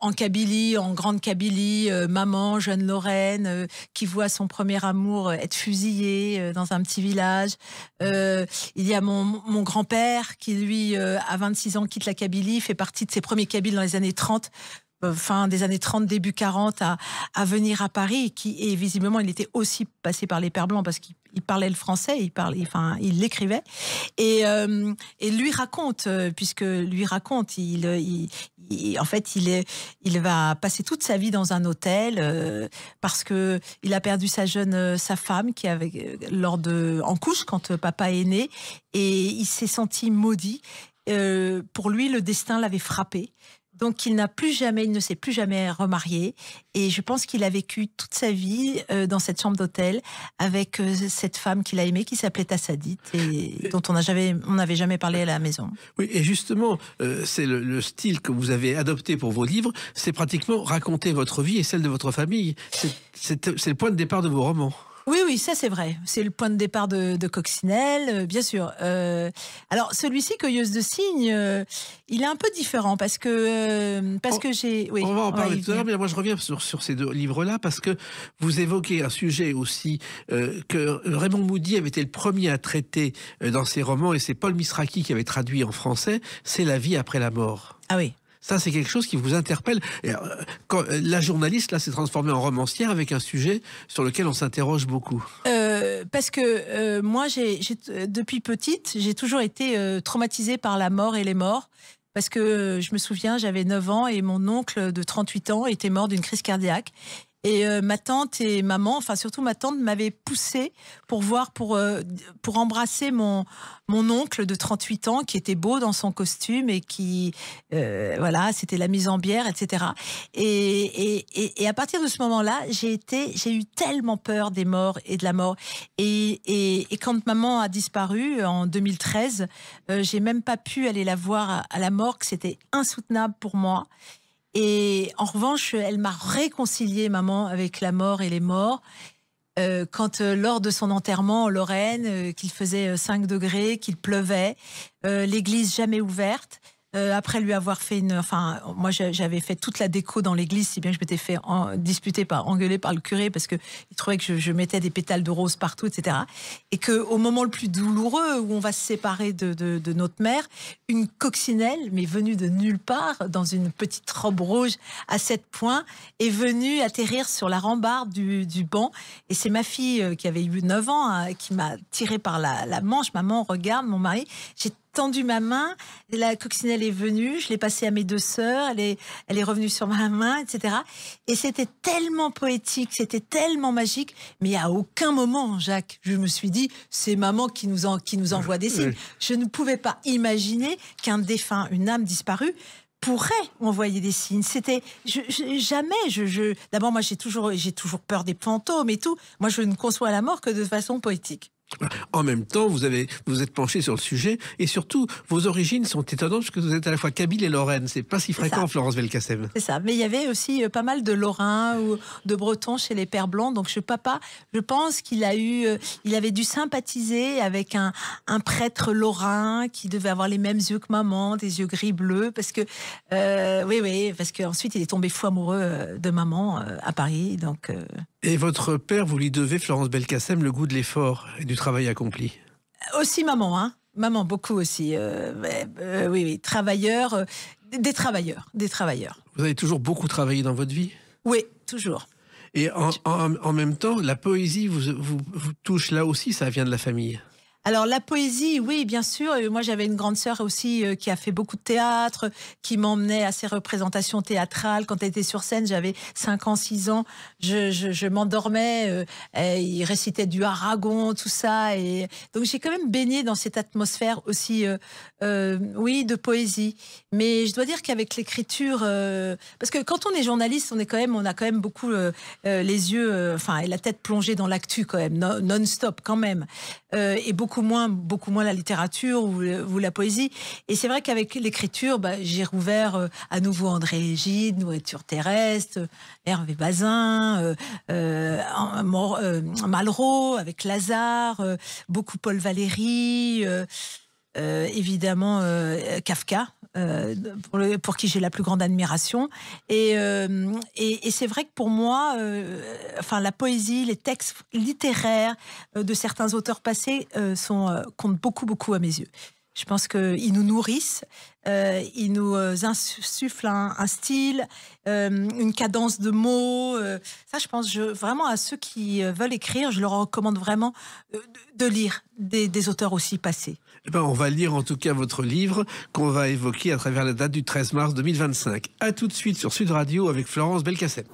en Kabylie, en Grande Kabylie, maman, jeune Lorraine, qui voit son premier amour être fusillé dans un petit village. Il y a mon grand-père qui, lui, à 26 ans, quitte la Kabylie, fait partie de ses premiers Kabyles dans les années 30, fin des années 30, début 40, à venir à Paris, et visiblement, il était aussi passé par les Pères Blancs parce qu'il parlait le français, il l'écrivait. Et lui raconte, en fait, il va passer toute sa vie dans un hôtel parce que il a perdu sa femme qui avait en couche quand papa est né, et il s'est senti maudit. Pour lui, le destin l'avait frappé. Donc, il ne s'est plus jamais remarié. Et je pense qu'il a vécu toute sa vie dans cette chambre d'hôtel avec cette femme qu'il a aimée, qui s'appelait Tassadit, et dont on n'avait jamais parlé à la maison. Oui, et justement, c'est le style que vous avez adopté pour vos livres, c'est pratiquement raconter votre vie et celle de votre famille. C'est le point de départ de vos romans. Oui, ça c'est vrai. C'est le point de départ de Coccinelle, bien sûr. Alors celui-ci, Cueilleuse de cygnes, il est un peu différent parce que j'ai. Oui, on va en parler tout à l'heure, mais moi je reviens sur ces 2 livres-là parce que vous évoquez un sujet aussi que Raymond Moody avait été le premier à traiter dans ses romans, et c'est Paul Misraki qui avait traduit en français. C'est La vie après la mort. Ah oui. Ça, c'est quelque chose qui vous interpelle. Et, quand la journaliste, là, s'est transformée en romancière avec un sujet sur lequel on s'interroge beaucoup. Parce que moi, depuis petite, j'ai toujours été traumatisée par la mort et les morts. Parce que je me souviens, j'avais 9 ans et mon oncle de 38 ans était mort d'une crise cardiaque. Et ma tante et maman, enfin surtout ma tante, m'avaient poussée pour embrasser mon oncle de 38 ans qui était beau dans son costume et qui, voilà, c'était la mise en bière, etc. Et à partir de ce moment-là, j'ai eu tellement peur des morts et de la mort. Et quand maman a disparu en 2013, j'ai même pas pu aller la voir à la morgue. C'était insoutenable pour moi. Et en revanche, elle m'a réconcilié, maman, avec la mort et les morts. Quand lors de son enterrement en Lorraine, qu'il faisait 5 degrés, qu'il pleuvait, l'église jamais ouverte. Après lui avoir fait moi j'avais fait toute la déco dans l'église, si bien que je m'étais fait engueuler par le curé parce que il trouvait que je mettais des pétales de rose partout, etc. Et que au moment le plus douloureux où on va se séparer de notre mère, une coccinelle, mais venue de nulle part, dans une petite robe rouge à 7 points, est venue atterrir sur la rambarde du banc. Et c'est ma fille qui avait eu 9 ans qui m'a tirée par la manche. Maman, regarde, mon mari. J'ai tendu ma main, et la coccinelle est venue, je l'ai passée à mes 2 sœurs, elle est revenue sur ma main, etc. Et c'était tellement poétique, c'était tellement magique, mais à aucun moment, Jacques, je me suis dit, c'est maman qui nous envoie des signes. Oui. Je ne pouvais pas imaginer qu'un défunt, une âme disparue, pourrait envoyer des signes. C'était jamais. D'abord, moi, j'ai toujours peur des fantômes et tout. Moi, je ne conçois la mort que de façon poétique. En même temps, vous êtes penché sur le sujet, et surtout, vos origines sont étonnantes parce que vous êtes à la fois kabyle et lorraine. C'est pas si fréquent, Florence Belkacem. C'est ça. Mais il y avait aussi pas mal de lorrains ou de bretons chez les Pères Blancs. Donc, papa, je pense qu'il avait dû sympathiser avec un prêtre lorrain qui devait avoir les mêmes yeux que maman, des yeux gris-bleus, parce que, parce qu'ensuite, il est tombé fou amoureux de maman à Paris. Donc. Et votre père, vous lui devez, Florence Belkacem, le goût de l'effort et du travail accompli. Aussi maman, hein. Maman, beaucoup aussi. Oui, travailleurs, des travailleurs. Vous avez toujours beaucoup travaillé dans votre vie ? Oui, toujours. Et en même temps, la poésie vous touche là aussi, ça vient de la famille. Alors la poésie, oui, bien sûr. Moi, j'avais une grande sœur aussi qui a fait beaucoup de théâtre, qui m'emmenait à ses représentations théâtrales. Quand elle était sur scène, j'avais 5 ans, 6 ans. Je m'endormais. Il récitait du Aragon, tout ça. Et donc j'ai quand même baigné dans cette atmosphère aussi, oui, de poésie. Mais je dois dire qu'avec l'écriture, parce que quand on est journaliste, on a quand même beaucoup les yeux, et la tête plongée dans l'actu quand même, non-stop quand même, et beaucoup moins la littérature ou la poésie. Et c'est vrai qu'avec l'écriture, j'ai rouvert à nouveau André Gide, Nourriture terrestre, Hervé Bazin, Malraux avec Lazare, beaucoup Paul Valéry, évidemment Kafka, pour qui j'ai la plus grande admiration. Et c'est vrai que pour moi, la poésie, les textes littéraires de certains auteurs passés comptent beaucoup à mes yeux. Je pense qu'ils nous nourrissent, ils nous insufflent un style, une cadence de mots. Ça, je pense vraiment à ceux qui veulent écrire, je leur recommande vraiment de lire des auteurs aussi passés. On va lire en tout cas votre livre qu'on va évoquer à travers la date du 13 mars 2025. A tout de suite sur Sud Radio avec Florence Belkacem.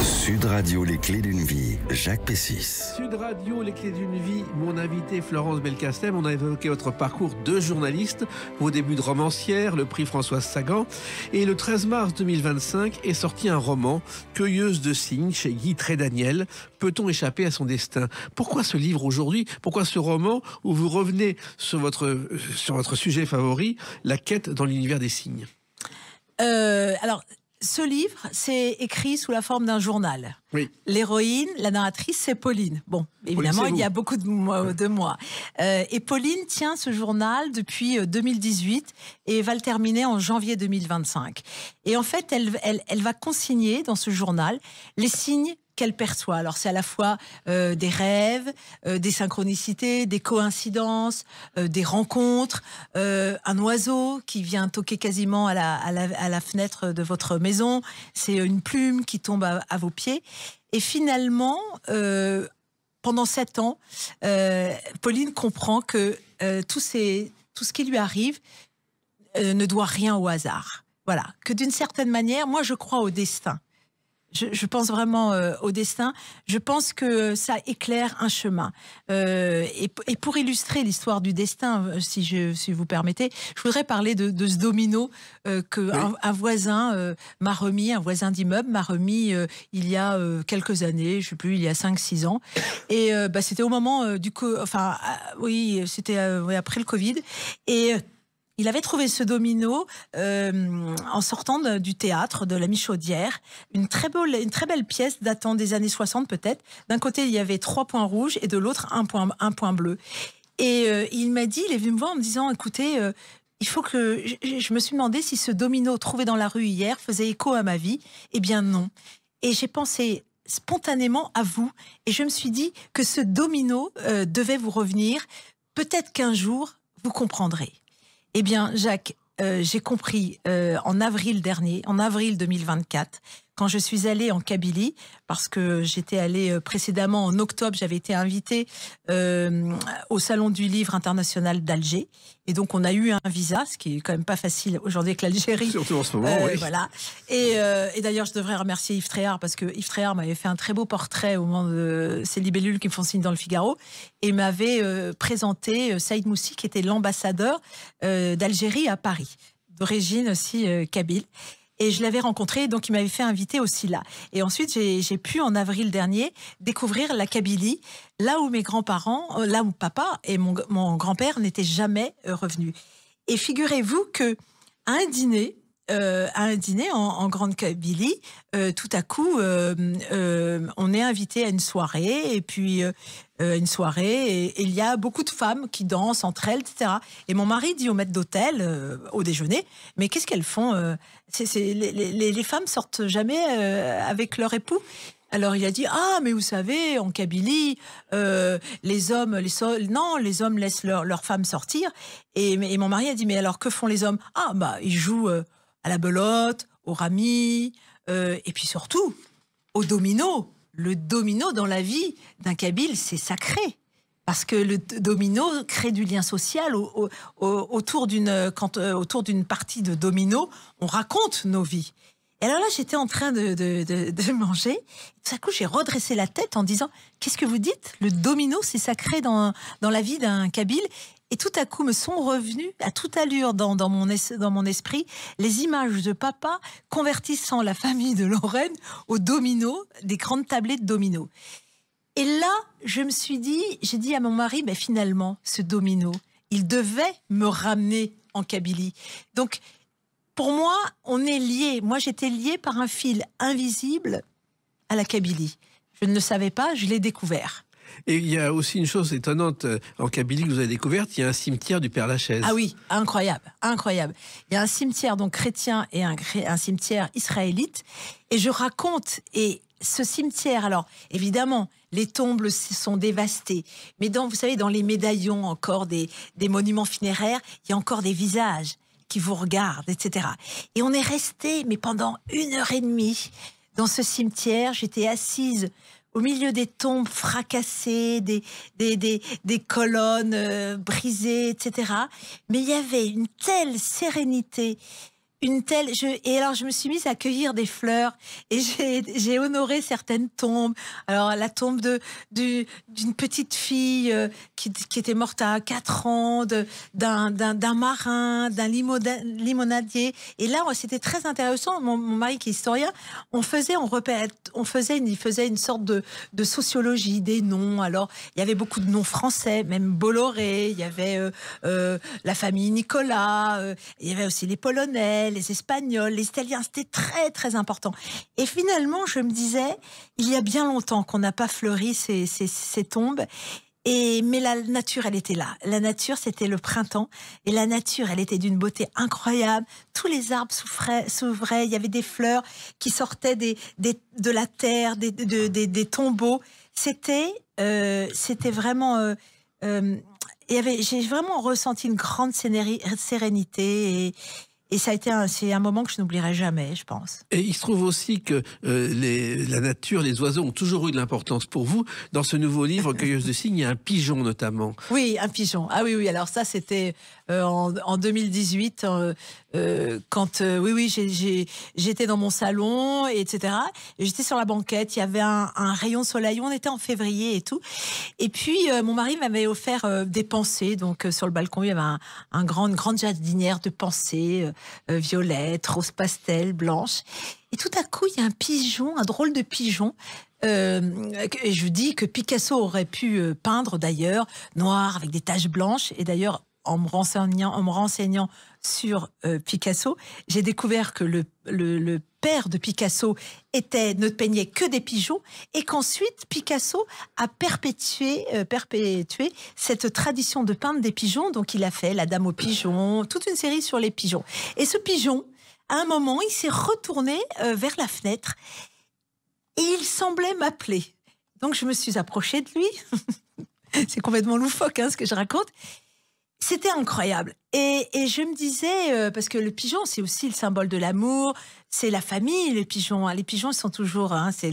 Sud Radio, les clés d'une vie, Jacques Pessis. Sud Radio, les clés d'une vie, mon invité Florence Belkacem. On a évoqué votre parcours de journaliste, vos débuts de romancière, le prix Françoise Sagan. Et le 13 mars 2025 est sorti un roman, Cueilleuse de signes, chez Guy Trédaniel. Peut-on échapper à son destin? Pourquoi ce livre aujourd'hui? Pourquoi ce roman où vous revenez sur votre sujet favori, la quête dans l'univers des signes? Alors, ce livre, c'est écrit sous la forme d'un journal. Oui. L'héroïne, la narratrice, c'est Pauline. Bon, évidemment, il y a beaucoup de moi. Et Pauline tient ce journal depuis 2018 et va le terminer en janvier 2025. Et en fait, elle va consigner dans ce journal les signes qu'elle perçoit. Alors, c'est à la fois des rêves, des synchronicités, des coïncidences, des rencontres, un oiseau qui vient toquer quasiment à la fenêtre de votre maison, c'est une plume qui tombe à vos pieds. Et finalement, pendant 7 ans, Pauline comprend que tout ce qui lui arrive ne doit rien au hasard. Voilà, que d'une certaine manière, moi je crois au destin. Je pense vraiment au destin. Je pense que ça éclaire un chemin. Et pour illustrer l'histoire du destin, si vous permettez, je voudrais parler de ce domino un voisin m'a remis, un voisin d'immeuble m'a remis il y a quelques années, je sais plus, il y a 5-6 ans. Et c'était au moment c'était après le Covid. Et il avait trouvé ce domino en sortant du théâtre de la Michaudière, une très belle pièce datant des années 60 peut-être. D'un côté, il y avait 3 points rouges et de l'autre, un point bleu. Et il est venu me voir en me disant, écoutez, il faut que... Je me suis demandé si ce domino trouvé dans la rue hier faisait écho à ma vie. Eh bien non. Et j'ai pensé spontanément à vous. Et je me suis dit que ce domino devait vous revenir. Peut-être qu'un jour, vous comprendrez. Eh bien, Jacques, j'ai compris en avril dernier, en avril 2024, quand je suis allée en Kabylie, parce que j'étais allée précédemment en octobre, j'avais été invitée au Salon du Livre International d'Alger. Et donc, on a eu un visa, ce qui est quand même pas facile aujourd'hui avec l'Algérie. Surtout en ce moment, oui. Voilà. Et d'ailleurs, je devrais remercier Yves Tréhard, parce que Yves Tréhard m'avait fait un très beau portrait au moment de ces libellules qui me font signe dans le Figaro, et m'avait présenté Saïd Moussi, qui était l'ambassadeur d'Algérie à Paris, d'origine aussi kabyle. Et je l'avais rencontré, donc il m'avait fait inviter aussi là. Et ensuite, j'ai pu, en avril dernier, découvrir la Kabylie, là où mes grands-parents, là où papa et mon grand-père n'étaient jamais revenus. Et figurez-vous que à un dîner en Grande Kabylie, tout à coup, on est invité à une soirée, et puis une soirée, et il y a beaucoup de femmes qui dansent entre elles, etc. Et mon mari dit au maître d'hôtel, au déjeuner, mais qu'est-ce qu'elles font les femmes sortent jamais avec leur époux. Alors il a dit, mais vous savez, en Kabylie, les hommes laissent leurs femmes sortir. Et mon mari a dit, mais alors que font les hommes? Ils jouent à la belote, au rami, et puis surtout au domino, le domino dans la vie d'un Kabyle, c'est sacré. Parce que le domino crée du lien social. Autour d'une partie de domino, on raconte nos vies. Et alors là, j'étais en train de manger. Tout à coup, j'ai redressé la tête en disant « Qu'est-ce que vous dites ? Le domino, c'est sacré dans la vie d'un Kabyle ?» Et tout à coup, me sont revenus à toute allure dans mon esprit les images de papa convertissant la famille de Lorraine au domino, des grandes tablées de domino. Et là, j'ai dit à mon mari, ben finalement, ce domino, il devait me ramener en Kabylie. Donc, pour moi, on est liés. Moi, j'étais liée par un fil invisible à la Kabylie. Je ne le savais pas, je l'ai découvert. Et il y a aussi une chose étonnante en Kabylie que vous avez découverte, il y a un cimetière du Père-Lachaise. Ah oui, incroyable, incroyable. Il y a un cimetière donc chrétien et un cimetière israélite. Et je raconte, et ce cimetière, alors évidemment, les tombes sont dévastées. Mais vous savez, dans les médaillons encore des monuments funéraires, il y a encore des visages qui vous regardent, etc. Et on est resté, mais pendant 1h30 dans ce cimetière, j'étais assise au milieu des tombes fracassées, des colonnes brisées, etc. Mais il y avait une telle sérénité, et alors je me suis mise à cueillir des fleurs et j'ai honoré certaines tombes. Alors la tombe d'une petite fille qui était morte à 4 ans, d'un marin, d'un limonadier. Et là c'était très intéressant. Mon mari qui est historien, il faisait une sorte de sociologie des noms. Alors il y avait beaucoup de noms français, même Bolloré. Il y avait la famille Nicolas. Il y avait aussi les Polonais, les Espagnols, les Italiens, c'était très très important. Et finalement, je me disais, il y a bien longtemps qu'on n'a pas fleuri ces tombes, mais la nature, elle était là. La nature, c'était le printemps, et la nature, elle était d'une beauté incroyable. Tous les arbres s'ouvraient, il y avait des fleurs qui sortaient de la terre, des tombeaux. C'était vraiment... j'ai vraiment ressenti une grande sérénité et ça a été c'est un moment que je n'oublierai jamais, je pense. Et il se trouve aussi que la nature, les oiseaux ont toujours eu de l'importance pour vous. Dans ce nouveau livre, Cueilleuse de cygnes, il y a un pigeon notamment. Oui, un pigeon. Ah oui, alors ça c'était en 2018, quand j'étais dans mon salon, etc. Et j'étais sur la banquette, il y avait un rayon de soleil, on était en février et tout. Et puis mon mari m'avait offert des pensées, donc sur le balcon il y avait une grande jardinière de pensées, violettes, rose pastel, blanche. Et tout à coup, il y a un pigeon, un drôle de pigeon. Et je dis que Picasso aurait pu peindre d'ailleurs, noir avec des taches blanches. Et d'ailleurs, en me renseignant sur Picasso, j'ai découvert que le père de Picasso ne peignait que des pigeons et qu'ensuite Picasso a perpétué cette tradition de peindre des pigeons. Donc il a fait La Dame aux pigeons, toute une série sur les pigeons. Et ce pigeon, à un moment, il s'est retourné vers la fenêtre et il semblait m'appeler. Donc je me suis approchée de lui. C'est complètement loufoque ce que je raconte. C'était incroyable. Et je me disais, parce que le pigeon, c'est aussi le symbole de l'amour, c'est la famille, les pigeons. Les pigeons sont toujours, c'est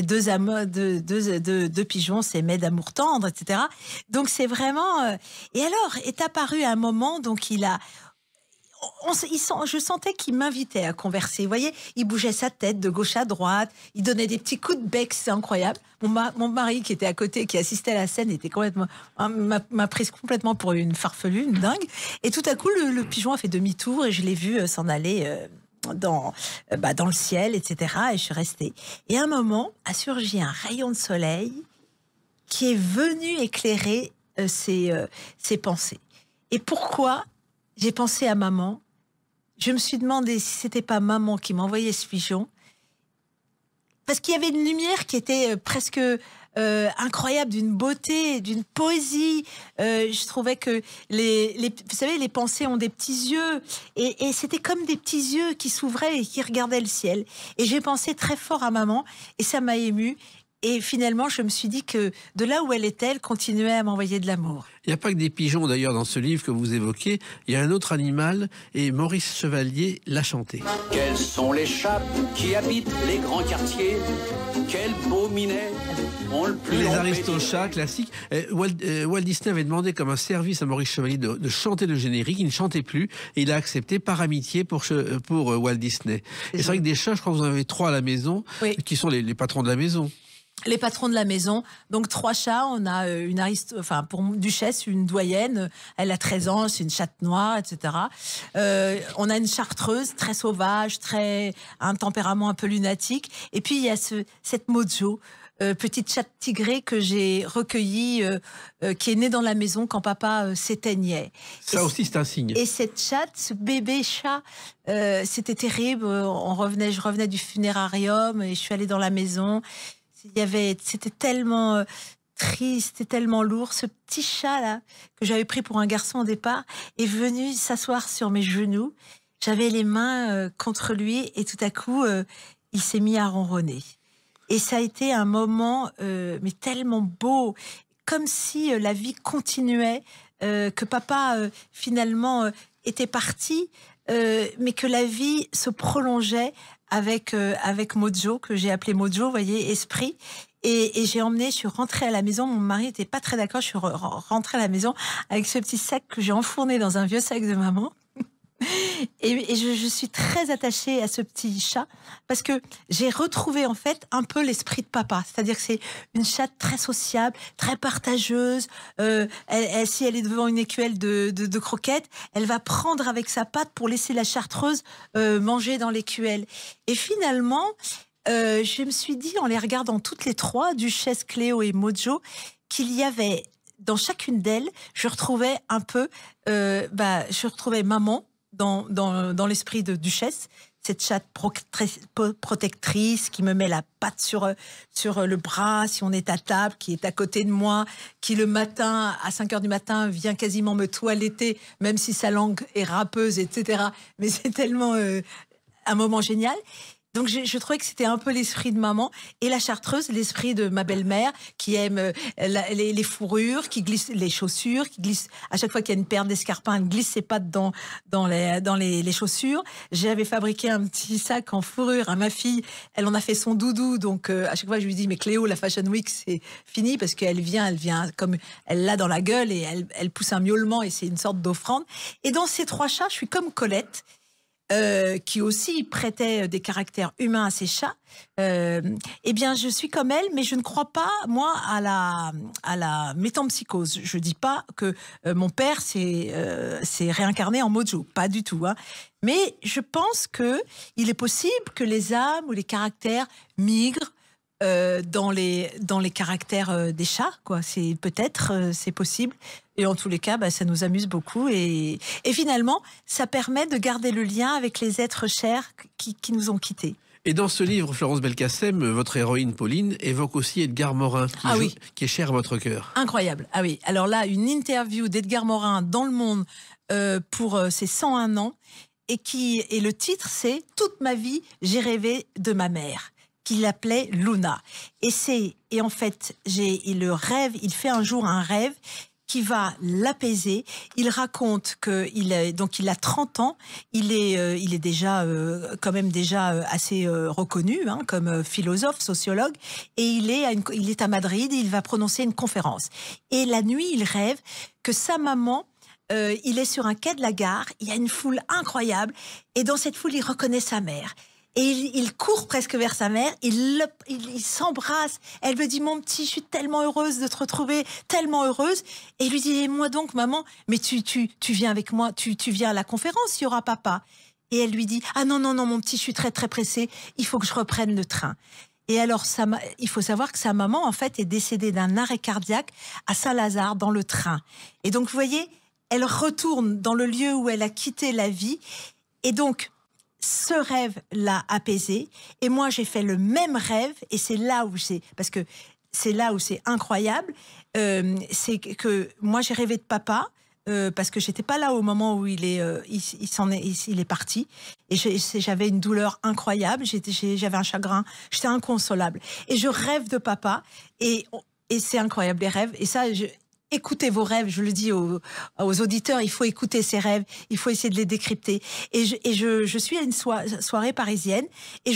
deux pigeons, c'est mets d'amour tendre, etc. Donc c'est vraiment... Et alors, est apparu un moment, donc je sentais qu'il m'invitait à converser. Vous voyez, il bougeait sa tête de gauche à droite, il donnait des petits coups de bec, c'est incroyable. Mon mari qui était à côté, qui assistait à la scène, m'a prise complètement pour une farfelue, une dingue. Et tout à coup, le pigeon a fait demi-tour et je l'ai vu s'en aller dans le ciel, etc. Et je suis restée. Et à un moment, a surgi un rayon de soleil qui est venu éclairer ses pensées. Et pourquoi j'ai pensé à maman? Je me suis demandé si c'était pas maman qui m'envoyait ce pigeon. Parce qu'il y avait une lumière qui était presque incroyable, d'une beauté, d'une poésie. Je trouvais que vous savez, les pensées ont des petits yeux. Et c'était comme des petits yeux qui s'ouvraient et qui regardaient le ciel. Et j'ai pensé très fort à maman et ça m'a émue. Et finalement, je me suis dit que de là où elle était, elle continuait à m'envoyer de l'amour. Il n'y a pas que des pigeons d'ailleurs dans ce livre que vous évoquez. Il y a un autre animal et Maurice Chevalier l'a chanté. Quels sont les chats qui habitent les grands quartiers? Quels beaux minets ont le plus Les long Aristochats classiques. Walt Disney avait demandé comme un service à Maurice Chevalier de chanter le générique. Il ne chantait plus et il a accepté par amitié pour Walt Disney. Et c'est vrai que des chats, je crois que vous en avez 3 à la maison, Oui. qui sont les patrons de la maison. Les patrons de la maison, donc 3 chats, on a pour Duchesse, une doyenne, elle a 13 ans, c'est une chatte noire, etc. On a une chartreuse très sauvage, un tempérament un peu lunatique, et puis il y a cette Mojo, petite chatte tigrée que j'ai recueillie, qui est née dans la maison quand papa s'éteignait. Ça aussi, c'est un signe. Et cette chatte, ce bébé chat, c'était terrible. Je revenais du funérarium et je suis allée dans la maison. C'était tellement triste et tellement lourd. Ce petit chat là que j'avais pris pour un garçon au départ est venu s'asseoir sur mes genoux. J'avais les mains contre lui et tout à coup il s'est mis à ronronner. Et ça a été un moment mais tellement beau, comme si la vie continuait, que papa finalement était parti, mais que la vie se prolongeait avec Mojo, que j'ai appelé Mojo, vous voyez, esprit. Et je suis rentrée à la maison. Mon mari n'était pas très d'accord. Je suis rentrée à la maison avec ce petit sac que j'ai enfourné dans un vieux sac de maman. Et je suis très attachée à ce petit chat parce que j'ai retrouvé en fait un peu l'esprit de papa. C'est-à-dire que c'est une chatte très sociable, très partageuse. Si elle est devant une écuelle de croquettes, elle va prendre avec sa patte pour laisser la chartreuse manger dans l'écuelle. Et finalement, je me suis dit, en les regardant toutes les 3, Duchesse, Cléo et Mojo, qu'il y avait dans chacune d'elles, je retrouvais un peu, je retrouvais maman dans l'esprit de Duchesse, cette chatte protectrice qui me met la patte sur le bras si on est à table, qui est à côté de moi, qui le matin, à 5h du matin, vient quasiment me toiletter, même si sa langue est râpeuse, etc. Mais c'est tellement un moment génial. Donc je trouvais que c'était un peu l'esprit de maman, et la chartreuse, l'esprit de ma belle-mère qui aime les fourrures, qui glisse les chaussures, qui glisse à chaque fois qu'il y a une paire d'escarpins, elle glisse ses pattes dans les chaussures. J'avais fabriqué un petit sac en fourrure à ma fille, elle en a fait son doudou, donc à chaque fois je lui dis mais Cléo, la Fashion Week c'est fini, parce qu'elle vient comme elle l'a dans la gueule et elle pousse un miaulement et c'est une sorte d'offrande. Et dans ces 3 chats, je suis comme Colette, qui aussi prêtait des caractères humains à ces chats. Eh bien, je suis comme elle, mais je ne crois pas, moi, à la métempsychose. Je dis pas que mon père s'est réincarné en Mojo, pas du tout. Hein. Mais je pense que il est possible que les âmes ou les caractères migrent dans les caractères des chats, quoi. C'est possible. Et en tous les cas, ça nous amuse beaucoup. Et finalement, ça permet de garder le lien avec les êtres chers qui nous ont quittés. Et dans ce livre, Florence Belkacem, votre héroïne Pauline évoque aussi Edgar Morin, qui est cher à votre cœur. Incroyable. Ah oui. Alors là, une interview d'Edgar Morin dans Le Monde pour ses 101 ans. Et le titre, c'est « Toute ma vie, j'ai rêvé de ma mère ». Qu'il appelait Luna. Et en fait, il fait un jour un rêve qui va l'apaiser. Il raconte qu'il a 30 ans, il est déjà quand même assez reconnu comme philosophe, sociologue, et il est à Madrid, il va prononcer une conférence. Et la nuit, il rêve que sa maman, il est sur un quai de la gare, il y a une foule incroyable, et dans cette foule, il reconnaît sa mère. Et il court presque vers sa mère, il s'embrasse. Elle me dit « Mon petit, je suis tellement heureuse de te retrouver, tellement heureuse. » Et il lui dit « Et moi donc, maman, mais tu viens avec moi, tu viens à la conférence, il y aura papa. » Et elle lui dit « Ah non, mon petit, je suis très très pressée, il faut que je reprenne le train. » Et alors, il faut savoir que sa maman, en fait, est décédée d'un arrêt cardiaque à Saint-Lazare, dans le train. Et donc, vous voyez, elle retourne dans le lieu où elle a quitté la vie. Et donc, ce rêve l'a apaisé, et moi j'ai fait le même rêve, et c'est là où c'est incroyable, c'est que moi j'ai rêvé de papa parce que j'étais pas là au moment où il est parti. Et j'avais une douleur incroyable. J'avais un chagrin. J'étais inconsolable. Et je rêve de papa. Et c'est incroyable, les rêves. Et ça, écoutez vos rêves. Je le dis aux auditeurs, il faut écouter ses rêves. Il faut essayer de les décrypter. Et je suis à une soirée parisienne. Et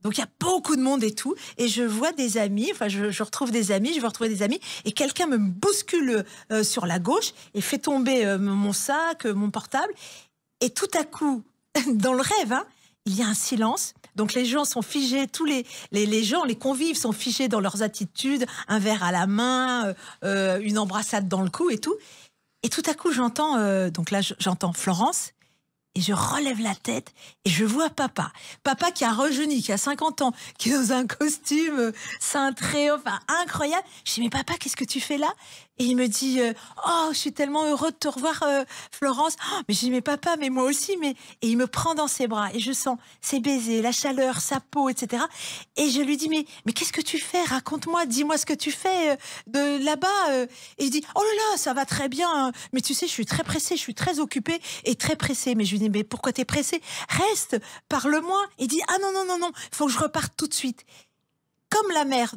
donc il y a beaucoup de monde et tout, et je vois des amis, enfin je retrouve des amis, je vais retrouver des amis, et quelqu'un me bouscule sur la gauche et fait tomber mon sac, mon portable, et tout à coup, dans le rêve, hein, il y a un silence. Donc les gens sont figés, tous les gens, les convives sont figés dans leurs attitudes, un verre à la main, une embrassade dans le cou et tout. Et tout à coup j'entends, donc là j'entends Florence. Et je relève la tête et je vois papa. Papa qui a rejeuni, qui a 50 ans, qui est dans un costume cintré, enfin incroyable. Je dis, mais papa, qu'est-ce que tu fais là? Et il me dit, oh, je suis tellement heureux de te revoir, Florence. Oh, mais je dis, mais papa, mais moi aussi. Et il me prend dans ses bras et je sens ses baisers, la chaleur, sa peau, etc. Et je lui dis, mais qu'est-ce que tu fais? Raconte-moi, dis-moi ce que tu fais de là-bas. Et il dit, oh là là, ça va très bien. Mais tu sais, je suis très pressée, je suis très occupée et très pressée. Mais je lui dis, mais pourquoi t'es pressée? Reste, parle-moi. Et il dit, ah non, il faut que je reparte tout de suite. Comme la mère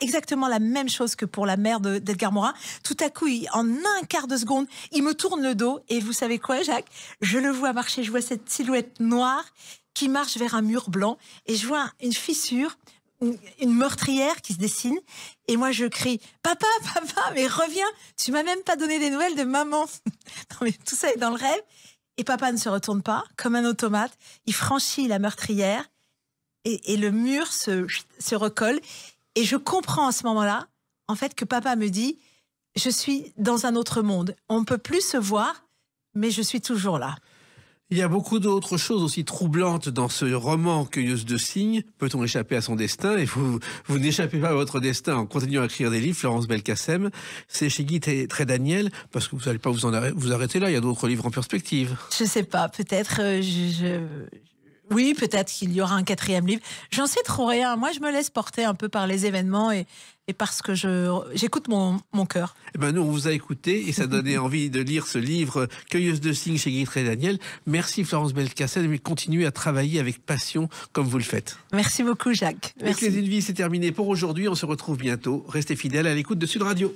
exactement la même chose que pour la mère d'Edgar Morin. Tout à coup, en un quart de seconde, il me tourne le dos. Et vous savez quoi, Jacques? Je le vois marcher. Je vois cette silhouette noire qui marche vers un mur blanc. Et je vois une fissure, une meurtrière qui se dessine. Et moi, je crie, papa, mais reviens. Tu m'as même pas donné des nouvelles de maman. Non, mais tout ça est dans le rêve. Et papa ne se retourne pas, comme un automate. Il franchit la meurtrière. Et le mur se recolle. Et je comprends à ce moment-là, en fait, que papa me dit, je suis dans un autre monde. On ne peut plus se voir, mais je suis toujours là. Il y a beaucoup d'autres choses aussi troublantes dans ce roman Cueilleuse de signes. Peut-on échapper à son destin? Et vous n'échappez pas à votre destin en continuant à écrire des livres, Florence Belkacem. C'est chez Guy Trédaniel, parce que vous n'allez pas vous arrêter là, il y a d'autres livres en perspective. Je ne sais pas, peut-être... Oui, peut-être qu'il y aura un 4e livre. J'en sais trop rien. Moi, je me laisse porter un peu par les événements et parce que j'écoute mon cœur. Eh ben, nous, on vous a écouté et ça donnait envie de lire ce livre Cueilleuse de signes chez Guy Trédaniel. Merci Florence Belkacem, mais continuez à travailler avec passion comme vous le faites. Merci beaucoup, Jacques. Merci. Les Clés d'une vie, c'est terminé pour aujourd'hui. On se retrouve bientôt. Restez fidèles à l'écoute de Sud Radio.